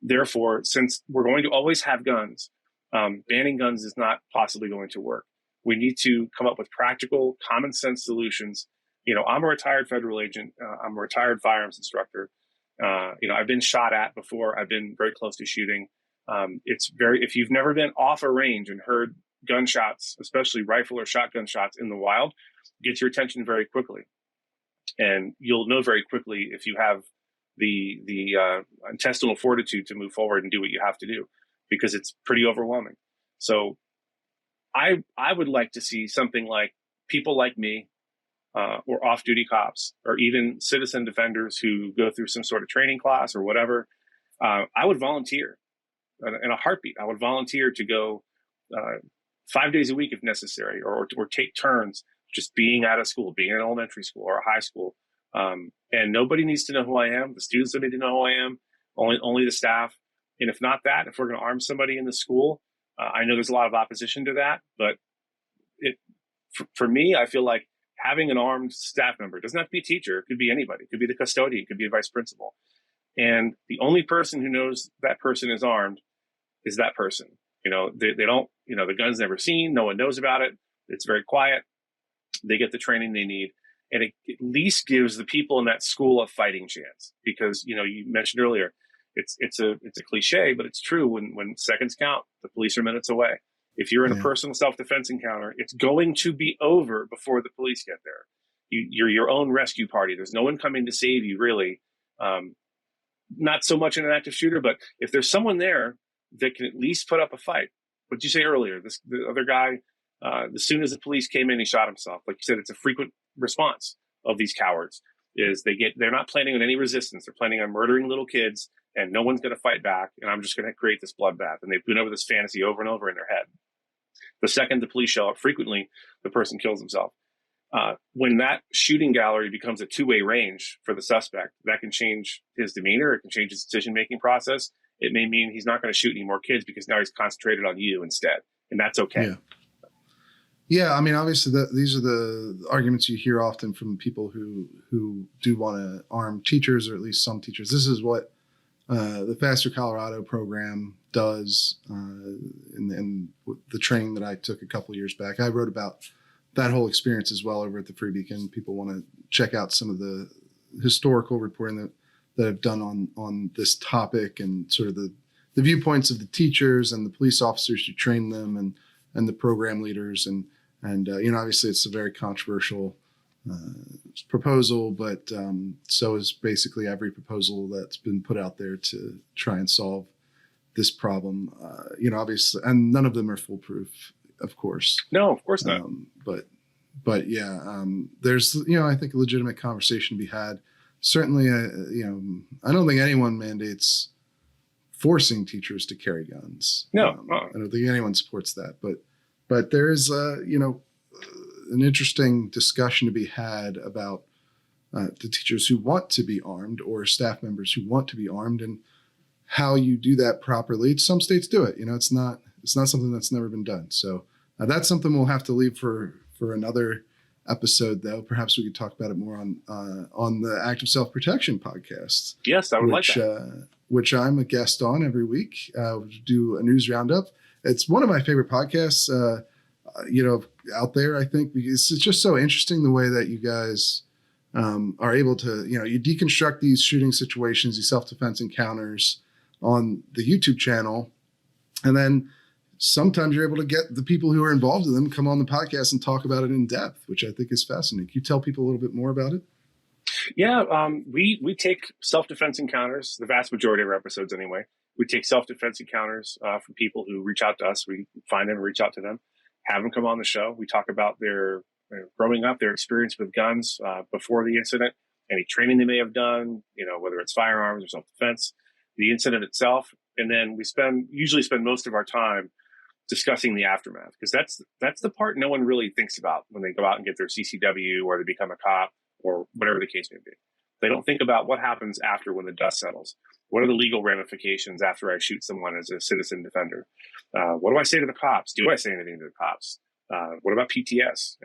Therefore, since we're going to always have guns, banning guns is not possibly going to work. We need to come up with practical, common sense solutions. I'm a retired federal agent. I'm a retired firearms instructor. I've been shot at before. I've been very close to shooting. If you've never been off a range and heard gunshots, especially rifle or shotgun shots in the wild, gets your attention very quickly. And you'll know very quickly if you have the intestinal fortitude to move forward and do what you have to do, because it's pretty overwhelming. So I would like to see something like people like me, or off-duty cops, or even citizen defenders who go through some sort of training class or whatever. I would volunteer in a heartbeat. I would volunteer to go 5 days a week if necessary, or take turns just being at a school, being in elementary school or a high school. And nobody needs to know who I am. The students don't need to know who I am, only the staff. And if not that, if we're going to arm somebody in the school, I know there's a lot of opposition to that, but for me, I feel like having an armed staff member, doesn't have to be a teacher, it could be anybody, it could be the custodian, it could be a vice principal. And the only person who knows that person is armed is that person. They don't, the gun's never seen, no one knows about it. It's very quiet. They get the training they need. And it at least gives the people in that school a fighting chance, because, you mentioned earlier, it's a cliche, but it's true. When seconds count, the police are minutes away. If you're in a personal self-defense encounter, it's going to be over before the police get there. You're your own rescue party. There's no one coming to save you, really. Not so much in an active shooter, but if there's someone there that can at least put up a fight. What did you say earlier? The other guy, as soon as the police came in, he shot himself. Like you said, it's a frequent response of these cowards. They're not planning on any resistance. They're planning on murdering little kids, and no one's going to fight back. And I'm just going to create this bloodbath. And they've been over this fantasy over and over in their head. The second the police show up, frequently the person kills himself. When that shooting gallery becomes a two-way range for the suspect, that can change his demeanor. It can change his decision-making process. It may mean he's not going to shoot any more kids because now he's concentrated on you instead. And that's okay. Yeah. I mean, obviously these are the arguments you hear often from people who do want to arm teachers, or at least some teachers. This is what the Faster Colorado program does, and the training that I took a couple of years back. I wrote about that whole experience as well over at the Free Beacon. People want to check out some of the historical reporting that I've done on this topic, and sort of the viewpoints of the teachers and the police officers who train them, and the program leaders. And obviously it's a very controversial proposal, but so is basically every proposal that's been put out there to try and solve this problem. Obviously, and none of them are foolproof, of course. No, of course not. But yeah, there's, I think a legitimate conversation to be had. Certainly, I don't think anyone mandates forcing teachers to carry guns. No, I don't think anyone supports that. But there is, an interesting discussion to be had about the teachers who want to be armed, or staff members who want to be armed, and how you do that properly. Some states do it. It's not something that's never been done. So that's something we'll have to leave for another episode, though. Perhaps we could talk about it more on the Active Self Protection podcast. Yes, I would like that. Which I'm a guest on every week. We do a news roundup. It's one of my favorite podcasts, out there, I think, because it's just so interesting the way that you guys are able to, you deconstruct these shooting situations, these self-defense encounters on the YouTube channel. And then sometimes you're able to get the people who are involved in them come on the podcast and talk about it in depth, which I think is fascinating. Can you tell people a little bit more about it? Yeah, we take self-defense encounters, the vast majority of our episodes anyway. We take self-defense encounters from people who reach out to us. We find them and reach out to them, have them come on the show. We talk about their growing up, their experience with guns before the incident, any training they may have done, whether it's firearms or self-defense, the incident itself. And then we usually spend most of our time discussing the aftermath, because that's the part no one really thinks about when they go out and get their CCW or they become a cop or whatever the case may be. They don't think about what happens after, when the dust settles. What are the legal ramifications after I shoot someone as a citizen defender? What do I say to the cops? Do I say anything to the cops? What about PTS?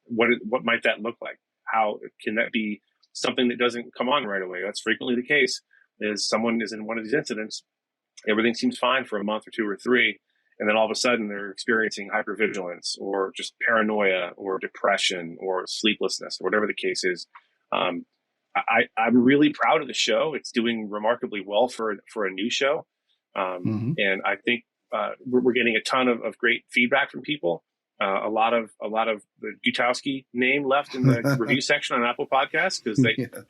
What might that look like? How can that be something that doesn't come on right away? That's frequently the case. Is someone is in one of these incidents, everything seems fine for a month or 2 or 3, and then all of a sudden they're experiencing hypervigilance or just paranoia or depression or sleeplessness or whatever the case is. I'm really proud of the show. It's doing remarkably well for a new show. And I think we're getting a ton of great feedback from people. A lot of the Gutowski name left in the review section on Apple Podcasts, because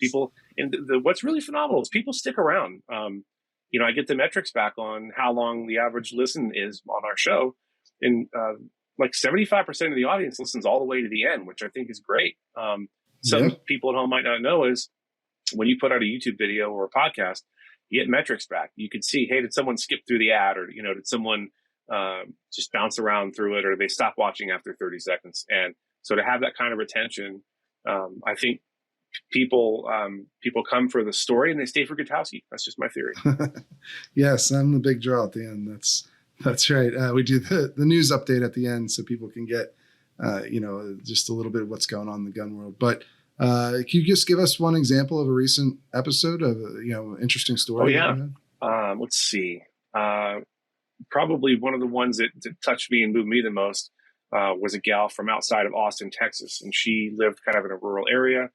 people, and what's really phenomenal is people stick around. I get the metrics back on how long the average listen is on our show, and like 75% of the audience listens all the way to the end, which I think is great. Some people at home might not know is when you put out a YouTube video or a podcast, you get metrics back. You can see, hey, did someone skip through the ad, or did someone just bounce around through it, or they stop watching after 30 seconds? And so to have that kind of retention, I think people come for the story and they stay for Gutowski. That's just my theory. Yes, I'm the big draw at the end. That's right. We do the news update at the end so people can get just a little bit of what's going on in the gun world. But can you just give us one example of a recent episode of interesting story? Oh yeah. Let's see. Probably one of the ones that touched me and moved me the most was a gal from outside of Austin, Texas, and she lived kind of in a rural area.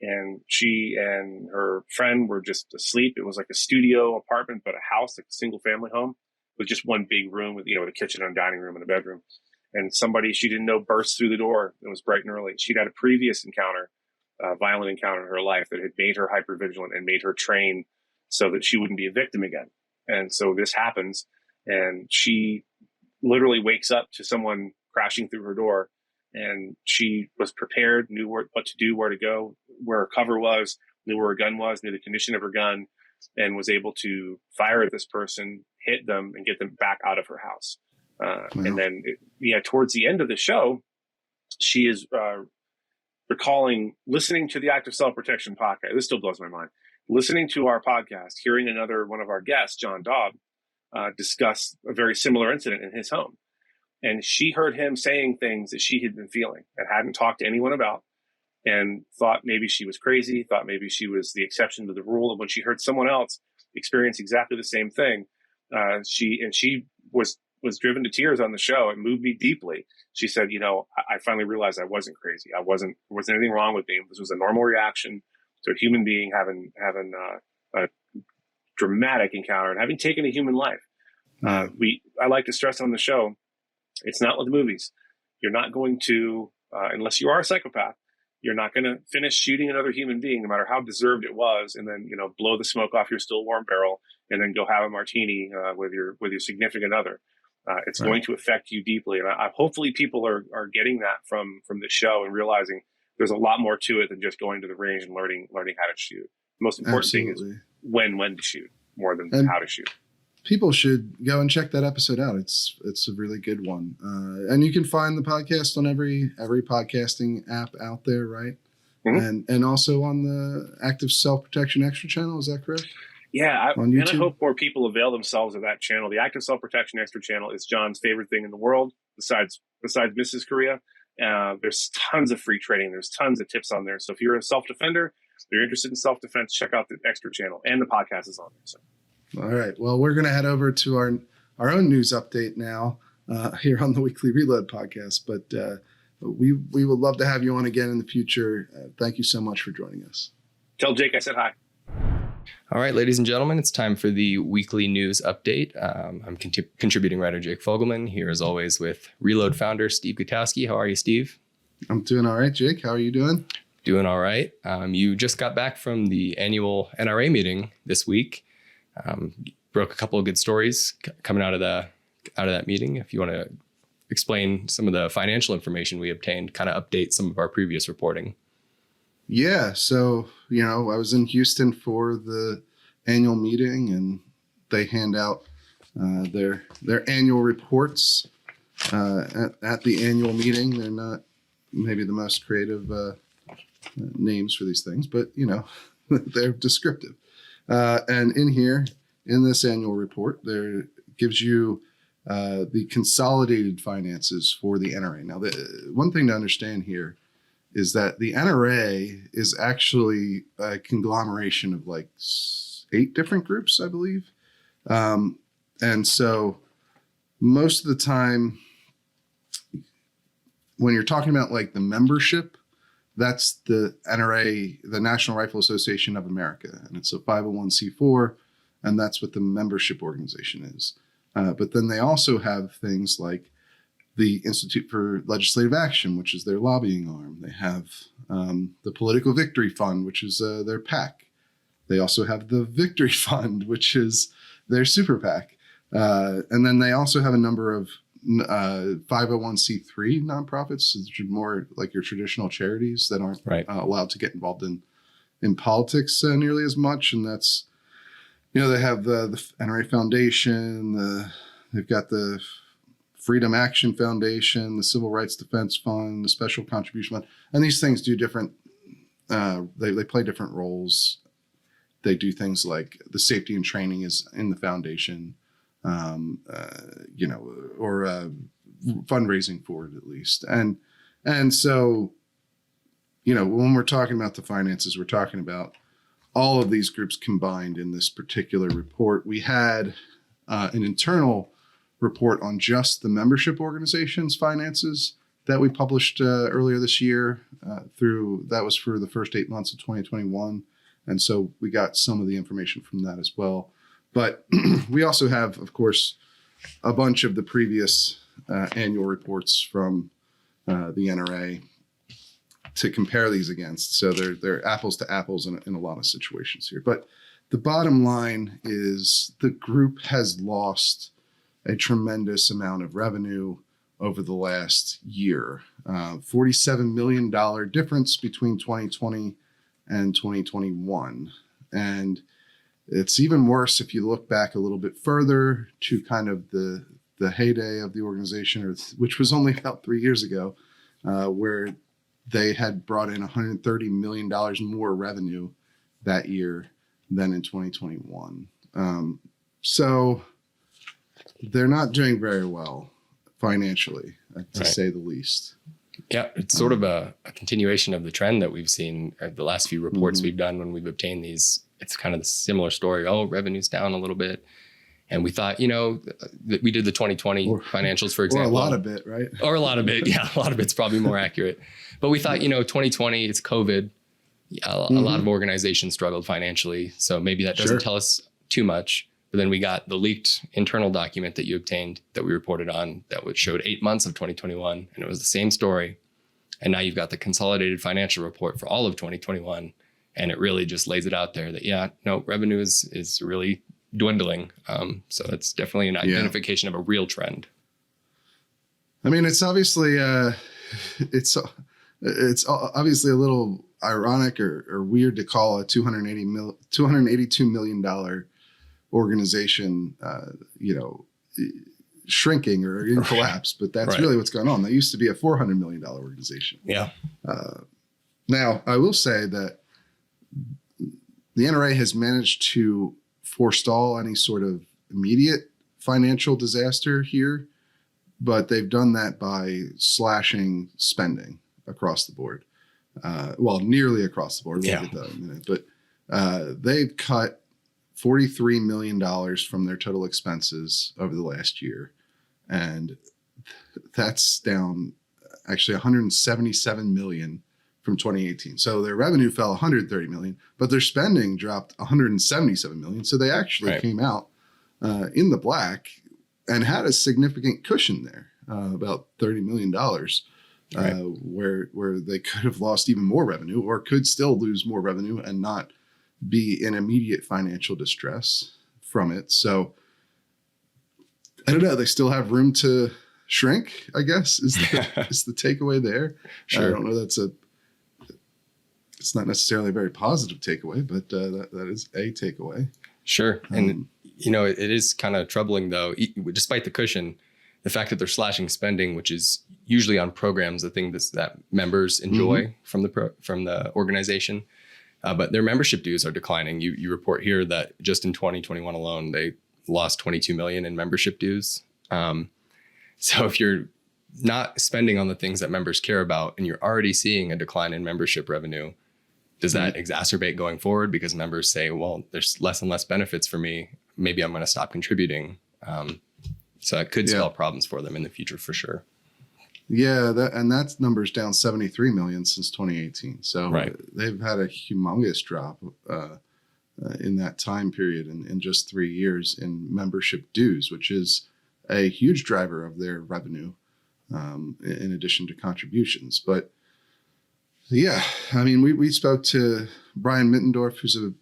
And she and her friend were just asleep. It was like a studio apartment, but a house, like a single family home, with just one big room with a kitchen and dining room and a bedroom. And somebody she didn't know burst through the door. It was bright and early. She'd had a previous encounter, a violent encounter in her life that had made her hypervigilant and made her train so that she wouldn't be a victim again. And so this happens, and she literally wakes up to someone crashing through her door. And she was prepared, knew what to do, where to go, where her cover was, knew where her gun was, knew the condition of her gun, and was able to fire at this person, hit them, and get them back out of her house. And then, towards the end of the show, she is recalling listening to the Active Self-Protection podcast. This still blows my mind. Listening to our podcast, hearing another one of our guests, John Dobb, discuss a very similar incident in his home. And she heard him saying things that she had been feeling and hadn't talked to anyone about, and thought maybe she was crazy, thought maybe she was the exception to the rule. And when she heard someone else experience exactly the same thing, she was driven to tears on the show. It moved me deeply. She said, I finally realized I wasn't crazy. There wasn't anything wrong with me. This was a normal reaction to a human being having a dramatic encounter and having taken a human life. I like to stress on the show, it's not like the movies. You're not going to, unless you are a psychopath, you're not going to finish shooting another human being, no matter how deserved it was, and then blow the smoke off your still warm barrel, and then go have a martini with your significant other. It's going to affect you deeply, and hopefully people are getting that from the show and realizing there's a lot more to it than just going to the range and learning how to shoot. The most important thing is when to shoot, more than how to shoot. People should go and check that episode out. It's a really good one. And you can find the podcast on every podcasting app out there, right? Mm-hmm. And also on the Active Self-Protection Extra channel. Is that correct? Yeah. And I hope more people avail themselves of that channel. The Active Self-Protection Extra channel is John's favorite thing in the world, besides Mrs. Korea. There's tons of free training. There's tons of tips on there. So if you're a self-defender, if you're interested in self-defense, check out the extra channel, and the podcast is on there. So. All right. Well, we're going to head over to our own news update now here on the Weekly Reload podcast. But we would love to have you on again in the future. Thank you so much for joining us. Tell Jake I said hi. All right, ladies and gentlemen, it's time for the weekly news update. I'm contributing writer Jake Fogelman here as always with Reload founder Steve Gutowski. How are you, Steve? I'm doing all right, Jake. How are you doing? Doing all right. You just got back from the annual NRA meeting this week. Broke a couple of good stories coming out of that meeting. If you want to explain some of the financial information we obtained, kind of update some of our previous reporting. Yeah. So, I was in Houston for the annual meeting, and they hand out their annual reports at the annual meeting. They're not maybe the most creative names for these things, but, they're descriptive. And in here, in this annual report, there gives you the consolidated finances for the NRA. Now, the one thing to understand here is that the NRA is actually a conglomeration of like 8 different groups, I believe. And so most of the time, when you're talking about like the membership, that's the NRA, the National Rifle Association of America. And it's a 501c4, and that's what the membership organization is. But then they also have things like the Institute for Legislative Action, which is their lobbying arm. They have the Political Victory Fund, which is their PAC. They also have the Victory Fund, which is their super PAC. And then they also have a number of 501c3 nonprofits, which are more like your traditional charities that aren't allowed to get involved in politics nearly as much. And that's, they have the NRA Foundation, they've got the Freedom Action Foundation, the Civil Rights Defense Fund, the Special Contribution Fund, and these things do different, they play different roles. They do things like the safety and training is in the foundation, or fundraising for it at least. And so, when we're talking about the finances, we're talking about all of these groups combined in this particular report. We had an internal report on just the membership organization's finances that we published earlier this year that was for the first 8 months of 2021. And so we got some of the information from that as well. But we also have, of course, a bunch of the previous annual reports from the NRA to compare these against. So they're apples to apples in a lot of situations here. But the bottom line is the group has lost a tremendous amount of revenue over the last year. $47 million difference between 2020 and 2021. And it's even worse if you look back a little bit further to kind of the heyday of the organization, which was only about 3 years ago, where they had brought in $130 million more revenue that year than in 2021. So they're not doing very well financially, to say the least. Yeah, it's sort of a continuation of the trend that we've seen at the last few reports we've done when we've obtained these. It's kind of the similar story. Oh, revenue's down a little bit. And we thought, that we did the 2020 financials, for example. Or a lot of it, right? Or a lot of it. Yeah, a lot of it's probably more accurate. But we thought, 2020, it's COVID. A lot of organizations struggled financially. So maybe that doesn't tell us too much. But then we got the leaked internal document that you obtained that we reported on that showed 8 months of 2021. And it was the same story. And now you've got the consolidated financial report for all of 2021. And it really just lays it out there that, revenue is really dwindling. So it's definitely an identification of a real trend. I mean, it's obviously, it's obviously a little ironic or weird to call a $282 million organization, shrinking or in collapse, but that's really what's going on. That used to be a $400 million organization. Yeah. Now, I will say that the NRA has managed to forestall any sort of immediate financial disaster here but they've done that by slashing spending across the board. Well, nearly across the board. We'll get that in a minute. But they've cut $43 million from their total expenses over the last year. And that's down actually $177 million from 2018. So their revenue fell $130 million, but their spending dropped $177 million. So they actually came out in the black and had a significant cushion there, about $30 million, where they could have lost even more revenue or could still lose more revenue and not be in immediate financial distress from it. So I don't know. They still have room to shrink, I guess, is the takeaway there. Sure. I don't know. It's not necessarily a very positive takeaway, but that is a takeaway. Sure. And, it is kind of troubling, though, despite the cushion, the fact that they're slashing spending, which is usually on programs, the thing that members enjoy from the organization. But their membership dues are declining. You report here that just in 2021 alone, they lost $22 million in membership dues. So if you're not spending on the things that members care about and you're already seeing a decline in membership revenue, does that exacerbate going forward? Because members say, well, there's less and less benefits for me. Maybe I'm going to stop contributing. So it could spell problems for them in the future for sure. Yeah, that number's down $73 million since 2018. So they've had a humongous drop in that time period in just 3 years in membership dues, which is a huge driver of their revenue, in addition to contributions. But yeah, I mean, we spoke to Brian Mittendorf, who's an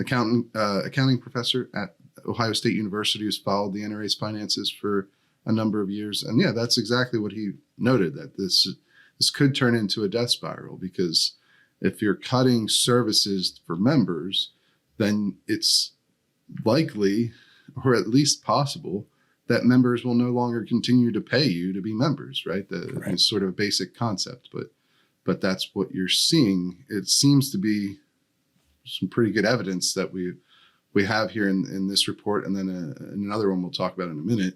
accounting professor at Ohio State University, who's followed the NRA's finances for a number of years. And yeah, that's exactly what he noted, that this could turn into a death spiral, because if you're cutting services for members, then it's likely, or at least possible, that members will no longer continue to pay you to be members, right? It's sort of a basic concept, but that's what you're seeing. It seems to be some pretty good evidence that we have here in this report, and then in another one we'll talk about in a minute,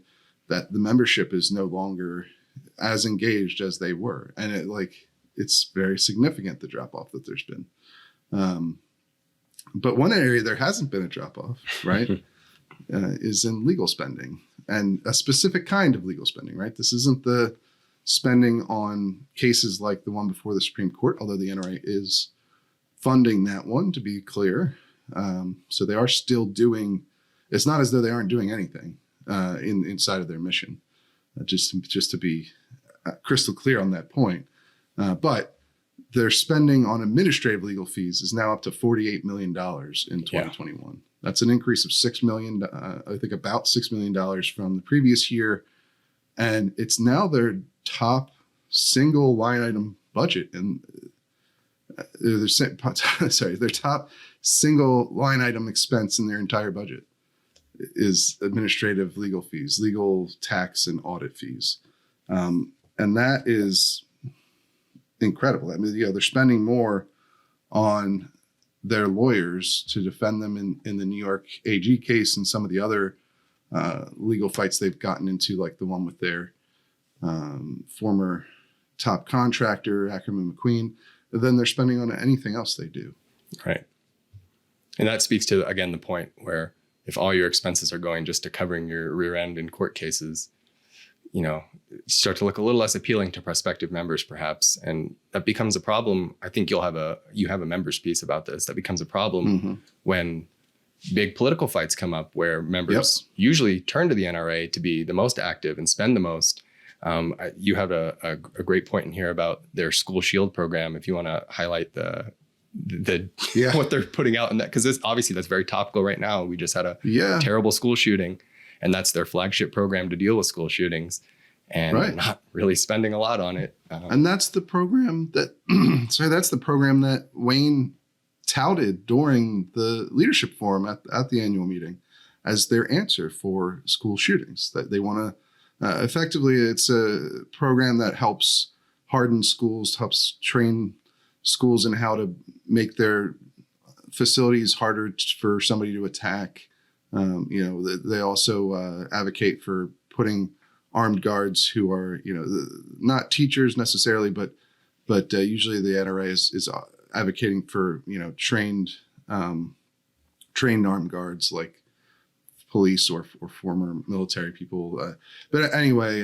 that the membership is no longer as engaged as they were. And it's very significant, the drop off that there's been. But one area there hasn't been a drop off, right, is in legal spending, and a specific kind of legal spending, right? This isn't the spending on cases like the one before the Supreme Court, although the NRA is funding that one, to be clear. So they are still doing, it's not as though they aren't doing anything inside of their mission, just to be crystal clear on that point. But their spending on administrative legal fees is now up to $48 million in 2021. Yeah. That's an increase of $6 million, I think about $6 million from the previous year. And it's now their top single line item budget. And their top single line item expense in their entire budget is administrative legal fees, legal tax and audit fees. And that is incredible. I mean, they're spending more on their lawyers to defend them in the New York AG case and some of the other legal fights they've gotten into, like the one with their former top contractor, Ackerman McQueen, than they're spending on anything else they do. Right. And that speaks to, again, the point where if all your expenses are going just to covering your rear end in court cases, you start to look a little less appealing to prospective members, perhaps. And that becomes a problem. I think you have a members piece about this. That becomes a problem when big political fights come up, where members usually turn to the NRA to be the most active and spend the most. You have a great point in here about their school shield program. If you want to highlight what they're putting out in that, because obviously that's very topical right now. We just had a terrible school shooting, and that's their flagship program to deal with school shootings, and they're not really spending a lot on it. And that's the program that Wayne touted during the leadership forum at the annual meeting as their answer for school shootings. That they want to effectively, it's a program that helps harden schools, helps train schools in how to make their facilities harder for somebody to attack. They also advocate for putting armed guards who are, not teachers necessarily, but usually the NRA is advocating for, trained armed guards like police or former military people. But anyway,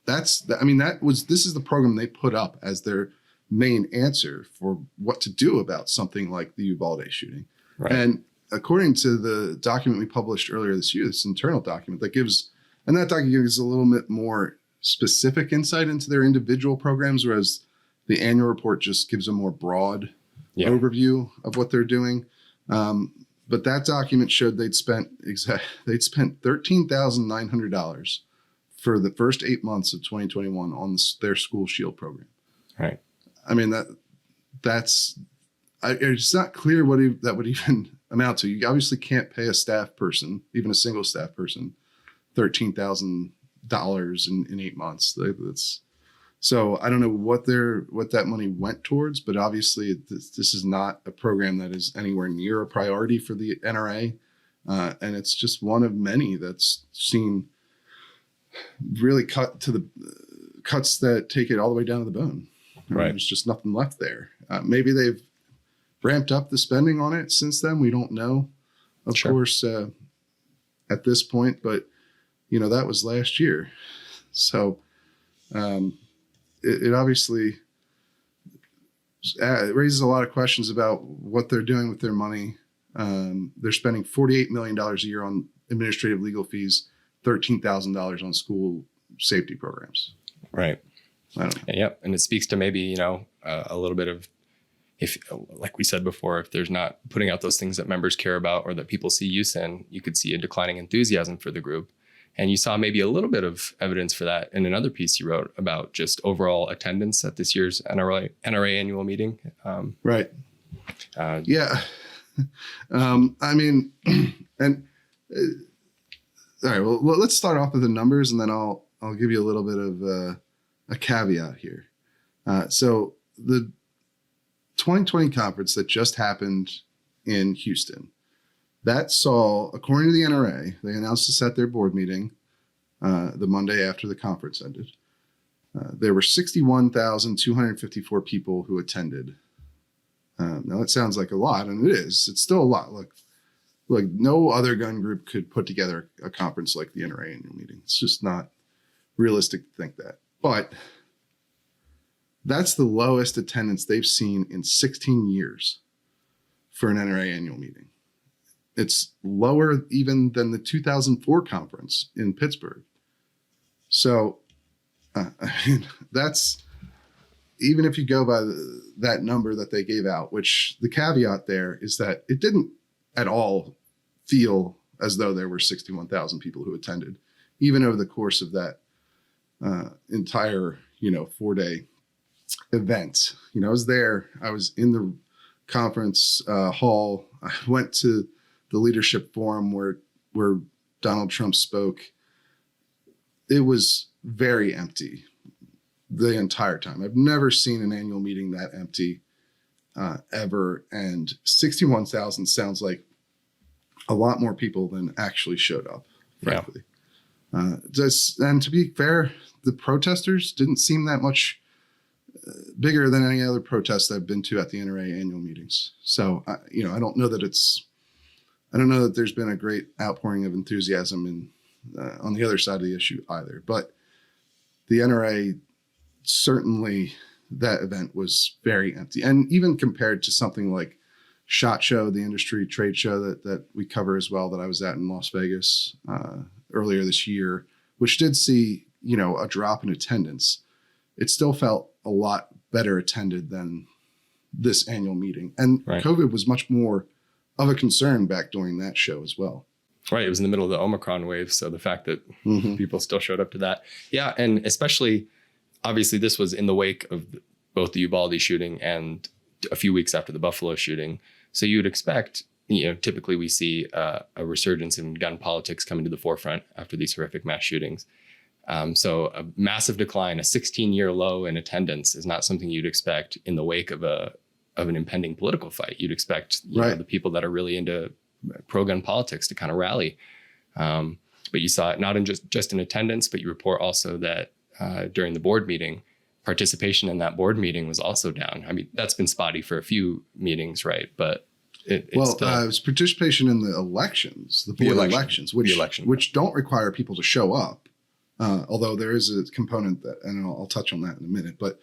this is the program they put up as their main answer for what to do about something like the Uvalde shooting. Right. And according to the document we published earlier this year, this internal document that gives a little bit more specific insight into their individual programs, whereas the annual report just gives a more broad overview of what they're doing. But that document showed they'd spent $13,900 for the first 8 months of 2021 on their school shield program. Right. I mean, it's not clear what that would even amount to. You obviously can't pay a staff person, even a single staff person, $13,000 in 8 months. So I don't know what that money went towards, but obviously this is not a program that is anywhere near a priority for the NRA. And it's just one of many that's seen really cuts that take it all the way down to the bone. Right. There's just nothing left there. Maybe they've ramped up the spending on it since then. We don't know, of course, at this point, but that was last year. So it obviously it raises a lot of questions about what they're doing with their money. They're spending $48 million a year on administrative legal fees, $13,000 on school safety programs. Right. I don't know. Yep. And it speaks to maybe, a little bit of, if, like we said before, if there's not putting out those things that members care about or that people see use in, you could see a declining enthusiasm for the group. And you saw maybe a little bit of evidence for that in another piece you wrote about just overall attendance at this year's NRA annual meeting. Right. Yeah. All right. Well, let's start off with the numbers, and then I'll give you a little bit of a caveat here. So the 2020 conference that just happened in Houston, that saw, according to the NRA, they announced this at their board meeting the Monday after the conference ended. There were 61,254 people who attended. Now that sounds like a lot, and it is. It's still a lot. Like no other gun group could put together a conference like the NRA annual meeting. It's just not realistic to think that. But that's the lowest attendance they've seen in 16 years for an NRA annual meeting. It's lower even than the 2004 conference in Pittsburgh. So, that's, even if you go by that number that they gave out, which the caveat there is that it didn't at all feel as though there were 61,000 people who attended, even over the course of that entire, 4-day event. I was there. I was in the conference hall. I went to the leadership forum where Donald Trump spoke. It was very empty the entire time. I've never seen an annual meeting that empty ever. And 61,000 sounds like a lot more people than actually showed up, frankly. Yeah. And to be fair, the protesters didn't seem that much bigger than any other protests I've been to at the NRA annual meetings. So, I don't know that there's been a great outpouring of enthusiasm on the other side of the issue either. But the NRA, certainly that event was very empty. And even compared to something like SHOT Show, the industry trade show that we cover as well, that I was at in Las Vegas earlier this year, which did see, a drop in attendance, it still felt a lot better attended than this annual meeting. And right. COVID was much more of a concern back during that show as well. Right. It was in the middle of the Omicron wave. So the fact that people still showed up to that. Yeah. And especially, obviously, this was in the wake of both the Uvalde shooting and a few weeks after the Buffalo shooting. So you'd expect, typically we see a resurgence in gun politics coming to the forefront after these horrific mass shootings. So a massive decline, a 16-year low in attendance is not something you'd expect in the wake of an impending political fight. You'd expect the people that are really into pro-gun politics to kind of rally. But you saw it not in just in attendance, but you report also that during the board meeting, participation in that board meeting was also down. I mean, that's been spotty for a few meetings, right? But it was participation in the elections, the board elections, which don't require people to show up. Although there is a component that, and I'll touch on that in a minute, but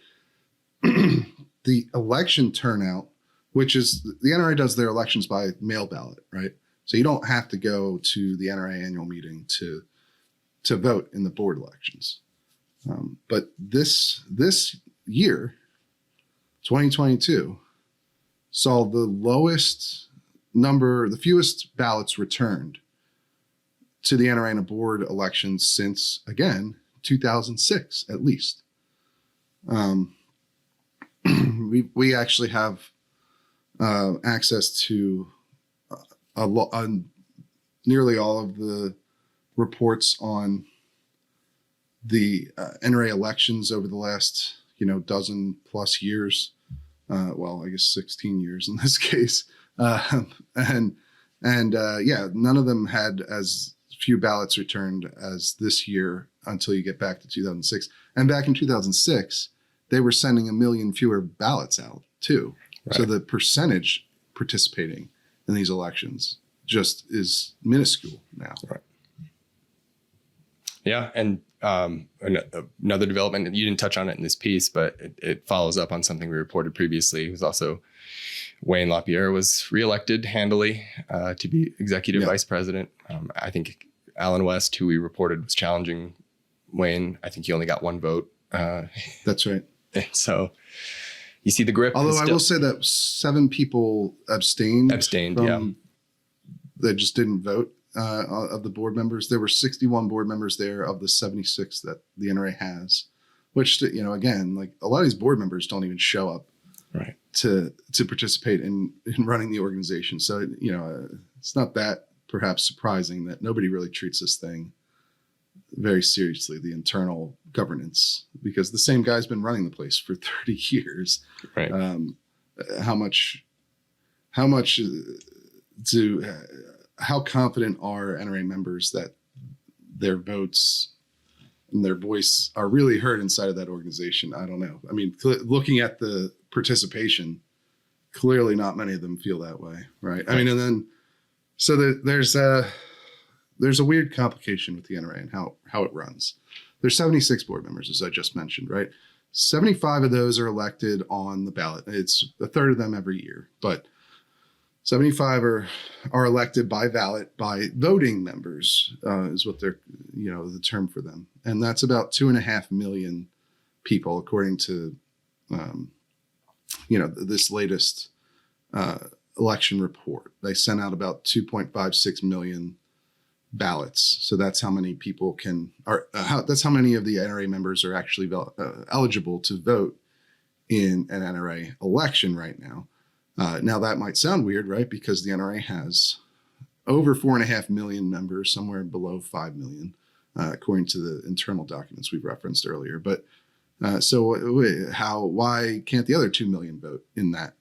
the election turnout, which is the NRA does their elections by mail ballot, right? So you don't have to go to the NRA annual meeting to vote in the board elections. But this year, 2022, saw the lowest number, the fewest ballots returned to the NRA and a board elections since, again, 2006 at least. We actually have access to nearly all of the reports on the NRA elections over the last, dozen plus years. Well, I guess 16 years in this case. None of them had as few ballots returned as this year until you get back to 2006. And back in 2006, they were sending 1 million fewer ballots out too. Right. So the percentage participating in these elections just is minuscule now. Right. Yeah. And another development, and you didn't touch on it in this piece, but it follows up on something we reported previously. It was also Wayne LaPierre was reelected handily to be executive vice president. I think Alan West, who we reported was challenging Wayne, I think he only got 1 vote. That's right. So you see the grip. Although I will say that 7 people abstained. That just didn't vote of the board members. There were 61 board members there of the 76 that the NRA has, which, again, like a lot of these board members don't even show up right to participate in running the organization. So, it's not that perhaps surprising that nobody really treats this thing very seriously, the internal governance, because the same guy's been running the place for 30 years. Right. How confident are NRA members that their votes and their voice are really heard inside of that organization? I don't know. I mean, looking at the participation, clearly not many of them feel that way, right? I mean, and then so there's a weird complication with the NRA and how it runs. There's 76 board members, as I just mentioned, right? 75 of those are elected on the ballot. It's a third of them every year, but 75 are elected by ballot by voting members, is what they're, the term for them. And that's about 2.5 million people, according to, this latest election report. They sent out about 2.56 million ballots. So that's how many people that's how many of the NRA members are actually eligible to vote in an NRA election right now. Now that might sound weird, right? Because the NRA has over 4.5 million members, somewhere below 5 million, according to the internal documents we've referenced earlier. But why can't the other 2 million vote in that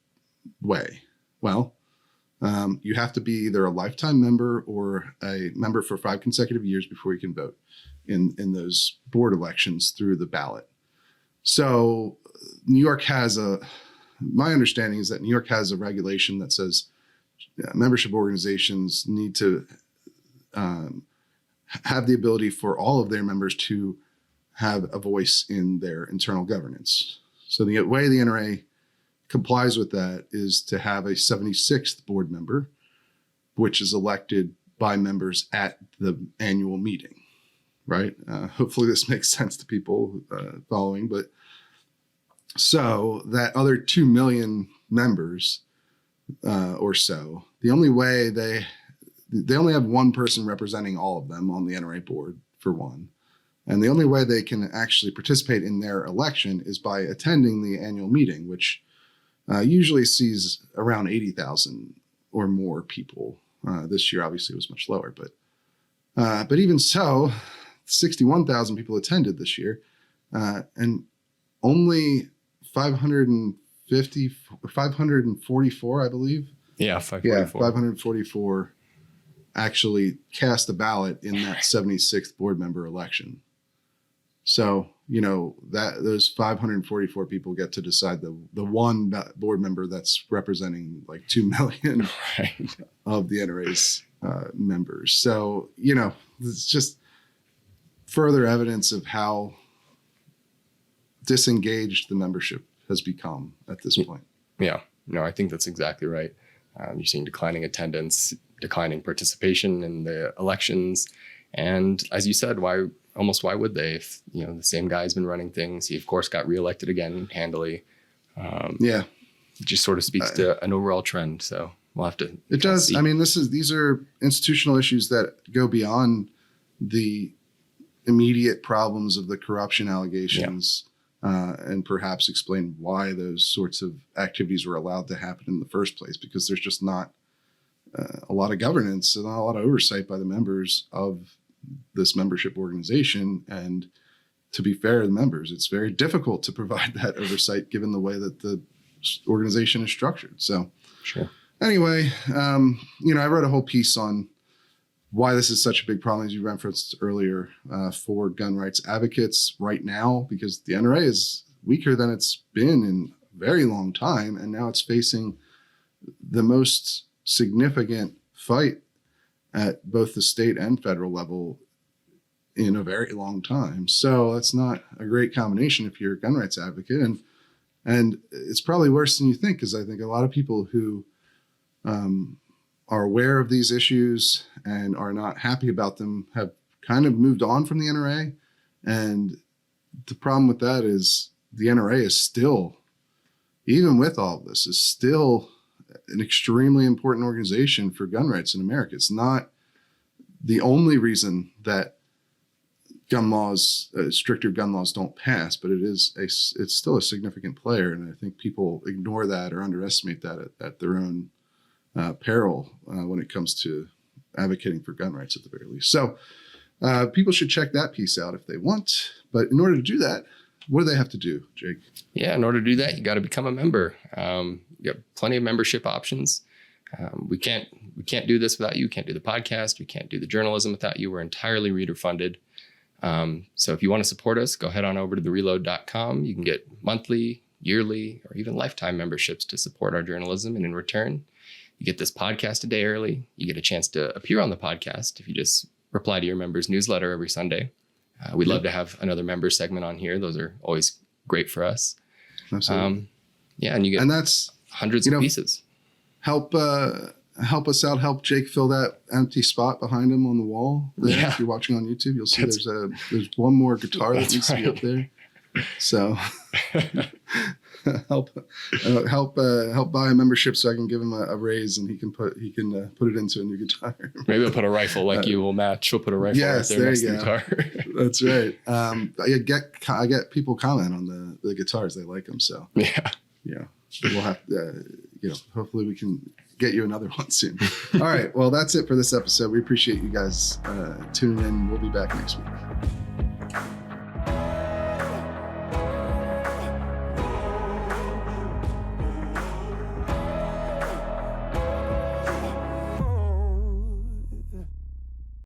way? Well, you have to be either a lifetime member or a member for 5 consecutive years before you can vote in those board elections through the ballot. So New York my understanding is that New York has a regulation that says membership organizations need to have the ability for all of their members to have a voice in their internal governance. So the way the NRA complies with that is to have a 76th board member, which is elected by members at the annual meeting, right? Hopefully this makes sense to people following, but so that other 2 million members or so, the only way they only have one person representing all of them on the NRA board, for one. And the only way they can actually participate in their election is by attending the annual meeting, which usually sees around 80,000 or more people. This year, obviously, it was much lower, but even so, 61,000 people attended this year, and only 544, I believe. Yeah, 544. 544 actually cast a ballot in that 76th board member election. So, that those 544 people get to decide the one board member that's representing like 2 million Right. of the NRA's members. So, it's just further evidence of how disengaged the membership has become at this point. Yeah, no, I think that's exactly right. You're seeing declining attendance, declining participation in the elections. And as you said, why would they? If, the same guy's been running things. He, of course, got reelected again handily. Yeah. It just sort of speaks to an overall trend. So we'll have to. It does. See. I mean, these are institutional issues that go beyond the immediate problems of the corruption allegations. And perhaps explain why those sorts of activities were allowed to happen in the first place, because there's just not a lot of governance and not a lot of oversight by the members of this membership organization. And to be fair to the members, it's very difficult to provide that oversight given the way that the organization is structured. So Sure. Anyway, I wrote a whole piece on why this is such a big problem, as you referenced earlier, for gun rights advocates right now, because the NRA is weaker than it's been in a very long time. And now it's facing the most significant fight at both the state and federal level in a very long time. So that's not a great combination if you're a gun rights advocate. And it's probably worse than you think, because I think a lot of people who are aware of these issues and are not happy about them have kind of moved on from the NRA. And the problem with that is the NRA is still, even with all of this, is still an extremely important organization for gun rights in America. It's not the only reason that gun laws, stricter gun laws don't pass, but it's still a significant player. And I think people ignore that or underestimate that at their own peril when it comes to advocating for gun rights at the very least. So people should check that piece out if they want. But in order to do that, what do they have to do, Jake? Yeah, in order to do that, you got to become a member. You have plenty of membership options. We can't do this without you. We can't do the podcast. We can't do the journalism without you. We're entirely reader funded. So if you want to support us, go head on over to thereload.com. You can get monthly, yearly, or even lifetime memberships to support our journalism. And in return, you get this podcast a day early. You get a chance to appear on the podcast if you just reply to your members' newsletter every Sunday. We'd love to have another member segment on here. Those are always great for us. Absolutely. And you get that's hundreds of pieces. Help us out. Help Jake fill that empty spot behind him on the wall. There. Yeah. If you're watching on YouTube, you'll see there's one more guitar that needs to be up there. So help buy a membership so I can give him a raise and he can put it into a new guitar. Maybe I'll put a rifle like you will match. We'll put a rifle right there next to the guitar. That's right. I get people comment on the guitars. They like them. So yeah, we'll have hopefully we can get you another one soon. All right. Well, that's it for this episode. We appreciate you guys tuning in. We'll be back next week.